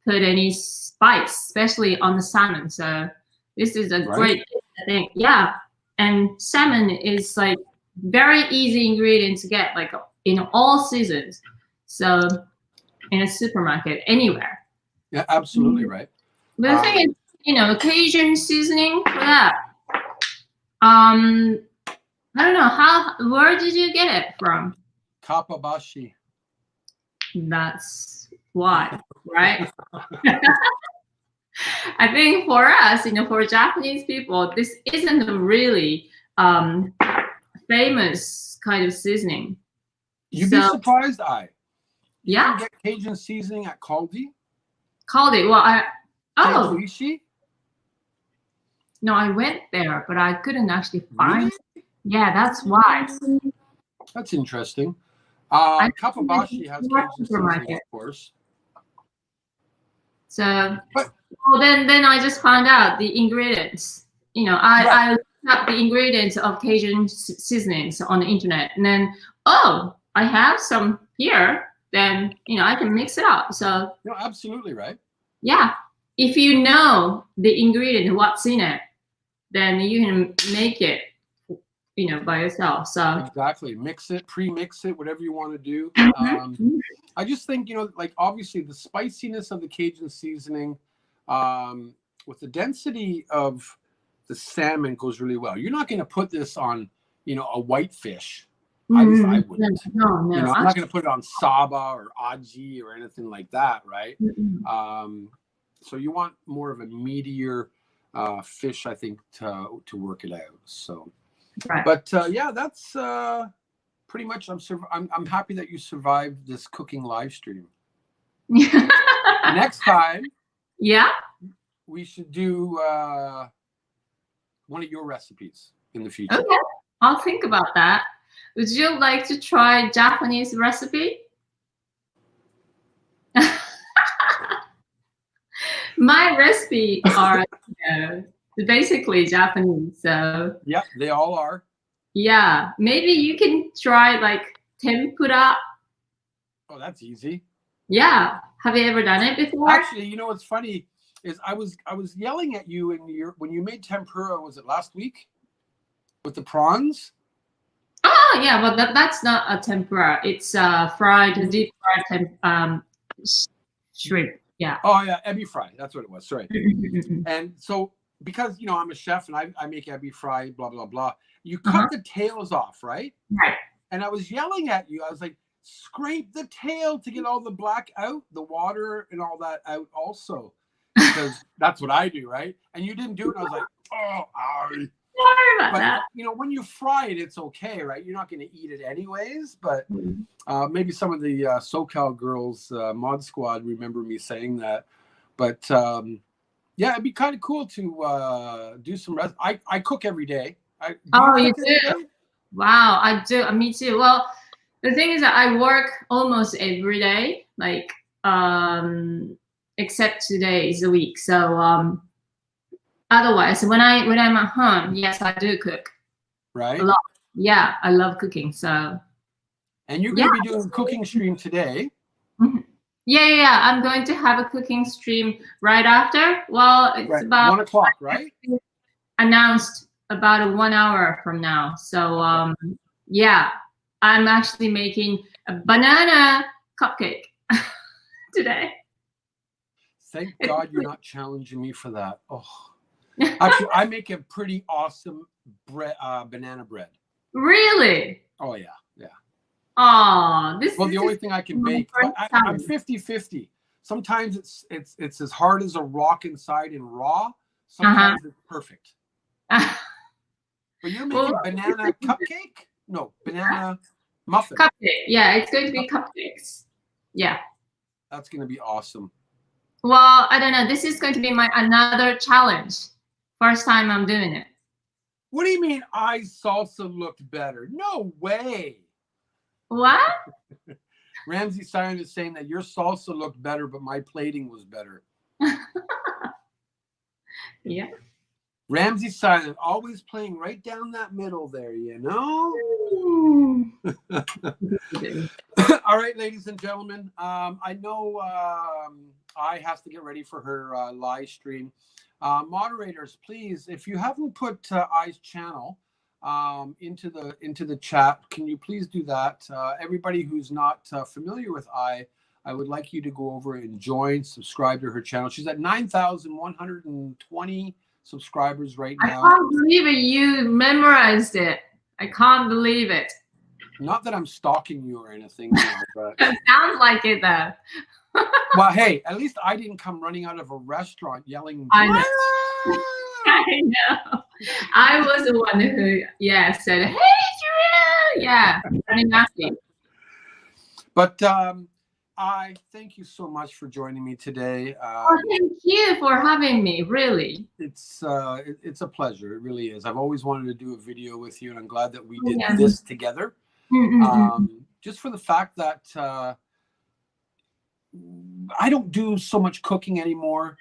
put any spice, especially on the salmon. So this is a Right? great thing. Yeah. And salmon is like very easy ingredient to get, like in all seasons. So in a supermarket, anywhere. Yeah, absolutely right. But the thing is, you know, Cajun seasoning for that. I don't know where did you get it from? Kapabashi. That's why, right? I think for us, you know, for Japanese people, this isn't a really famous kind of seasoning. You'd be surprised, You yeah, can get Cajun seasoning at Caldi. Caldi. Well, Keijuishi? no, I went there, but I couldn't actually find. Really? Yeah, that's why. That's interesting. Kapabashi has Cajun seasoning, of course. So, well, then I just found out the ingredients. You know, I looked up the ingredients of Cajun seasonings on the internet, and then I have some here. Then you know I can mix it up. So no, absolutely right. Yeah, if you know the ingredient, what's in it, then you can make it, you know, by yourself. So exactly, mix it, pre-mix it, whatever you want to do. I just think, you know, like obviously the spiciness of the Cajun seasoning with the density of the salmon goes really well. You're not going to put this on, you know, a white fish. At least I wouldn't. No. You know, I'm not going to put it on saba or aji or anything like that, right? So you want more of a meatier fish, I think, to work it out. So, but yeah, that's pretty much. I'm happy that you survived this cooking live stream. Next time, we should do one of your recipes in the future. Okay, I'll think about that. Would you like to try Japanese recipe? My recipes are basically Japanese, so yeah, they all are. Yeah, maybe you can try like tempura. Oh, that's easy. Yeah, have you ever done it before? Actually, you know what's funny is I was yelling at you when you made tempura. Was it last week with the prawns? Oh yeah, but that's not a tempura. It's deep fried shrimp. Yeah. Oh yeah, ebi fry. That's what it was. Sorry. And so because you know I'm a chef and I make ebi fry, blah blah blah. You cut the tails off, right? Right. And I was yelling at you. I was like, scrape the tail to get all the black out, the water and all that out also, because that's what I do, right? And you didn't do it. And I was like, oh, sorry about that. You know, when you fry it, it's okay, right? You're not going to eat it anyways. But maybe some of the SoCal girls, Mod Squad, remember me saying that. But yeah, it'd be kind of cool to do some. I cook every day. You do? Wow, I do. Me too. Well, the thing is that I work almost every day, like except 2 days a week. So otherwise, when I'm at home, yes, I do cook. Right. A lot. Yeah, I love cooking. So. And you're going to be doing a cooking stream today. Yeah. I'm going to have a cooking stream right after. Well, it's about 1 o'clock, right? Announced about 1 hour from now. So yeah, I'm actually making a banana cupcake today. Thank God you're not challenging me for that. Oh, actually, I make a pretty awesome banana bread. Really? Oh yeah. Oh, the only thing I can bake. I'm 50-50. Sometimes it's as hard as a rock inside and raw. Sometimes it's perfect. But you're making banana cupcake? No, banana muffin. Cupcake. Yeah, it's going to be cupcakes. Yeah. That's going to be awesome. Well, I don't know. This is going to be my another challenge. First time I'm doing it. What do you mean I's salsa looked better? No way. What? Ramsey Silent is saying that your salsa looked better, but my plating was better. Yeah. Ramsey Silent, always playing right down that middle there, you know? All right, ladies and gentlemen. I know I has to get ready for her live stream. Moderators, please, if you haven't put I's channel into the chat, can you please do that? Everybody who's not familiar with I would like you to go over and join, subscribe to her channel. She's at 9,120 subscribers right now. I can't believe it. You memorized it. I can't believe it. Not that I'm stalking you or anything, but It sounds like it though. well, hey, at least I didn't come running out of a restaurant yelling. I know. I know. I was the one who, said, "Hey, Drew!" Yeah, very nasty. But I thank you so much for joining me today. Thank you for having me. Really, it's a pleasure. It really is. I've always wanted to do a video with you, and I'm glad that we did this together. Just for the fact that I don't do so much cooking anymore.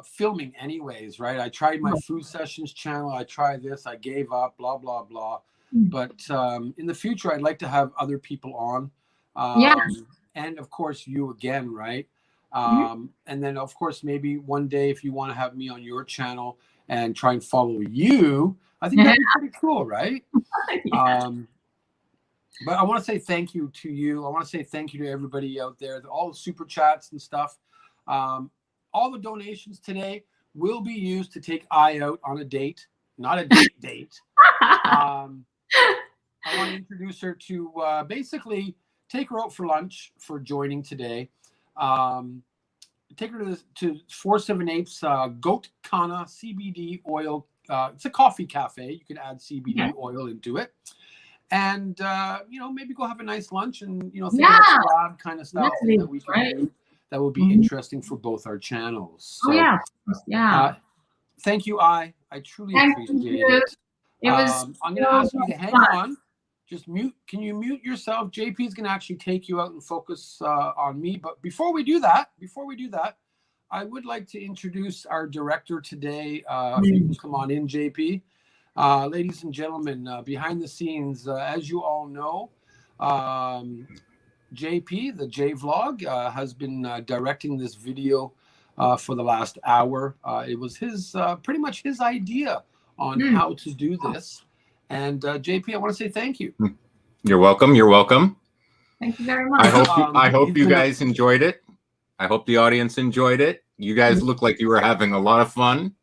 Filming anyways, right? I tried my food sessions channel. I tried this. I gave up, blah, blah, blah. But in the future, I'd like to have other people on. And of course, you again, right? And then, of course, maybe one day if you want to have me on your channel and try and follow you, I think that'd be pretty cool, right? But I want to say thank you to you. I want to say thank you to everybody out there, all the super chats and stuff. All the donations today will be used to take I out on a date, not a date. I want to introduce her to basically take her out for lunch for joining today. Take her to 478's Goat Kana CBD oil. It's a coffee cafe. You can add CBD oil into it. And, maybe go have a nice lunch and, think about collab kind of stuff that we can do. That will be interesting for both our channels. So, thank you, I truly appreciate it. It was. I'm going to ask you to hang on. Just mute. Can you mute yourself? JP is going to actually take you out and focus on me. But before we do that, I would like to introduce our director today. If you can come on in, JP. Ladies and gentlemen, behind the scenes, as you all know, JP, the J Vlog, has been directing this video for the last hour. It was his pretty much his idea on how to do this. And JP, I want to say thank you. You're welcome. You're welcome. Thank you very much. I hope you guys enjoyed it. I hope the audience enjoyed it. You guys look like you were having a lot of fun.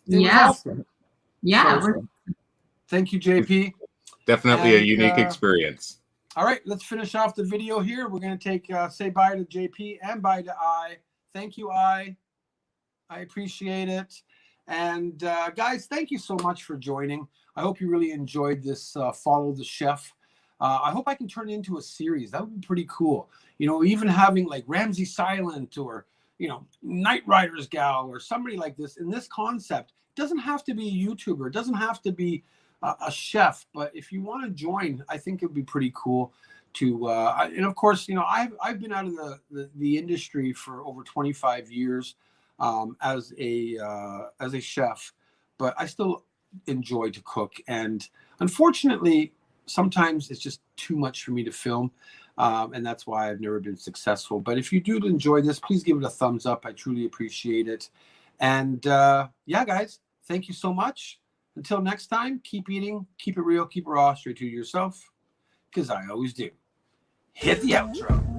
Yeah. Awesome. Yeah. So, thank you, JP. Definitely a unique experience. All right, let's finish off the video here. We're going to take say bye to JP and bye to I. Thank you, I appreciate it. And guys, thank you so much for joining. I hope you really enjoyed this Follow the Chef. I hope I can turn it into a series. That would be pretty cool. Even having like Ramsey Silent or, Night Riders Gal or somebody like this in this concept. It doesn't have to be a YouTuber. It doesn't have to be a chef. But if you want to join, I think it would be pretty cool to, and of course, I've been out of the industry for over 25 years. As a chef, but I still enjoy to cook, and unfortunately sometimes it's just too much for me to film, and that's why I've never been successful. But if you do enjoy this, please give it a thumbs up. I truly appreciate it. And guys, thank you so much. Until next time, keep eating, keep it real, keep it raw, straight to yourself, because I always do. Hit the outro.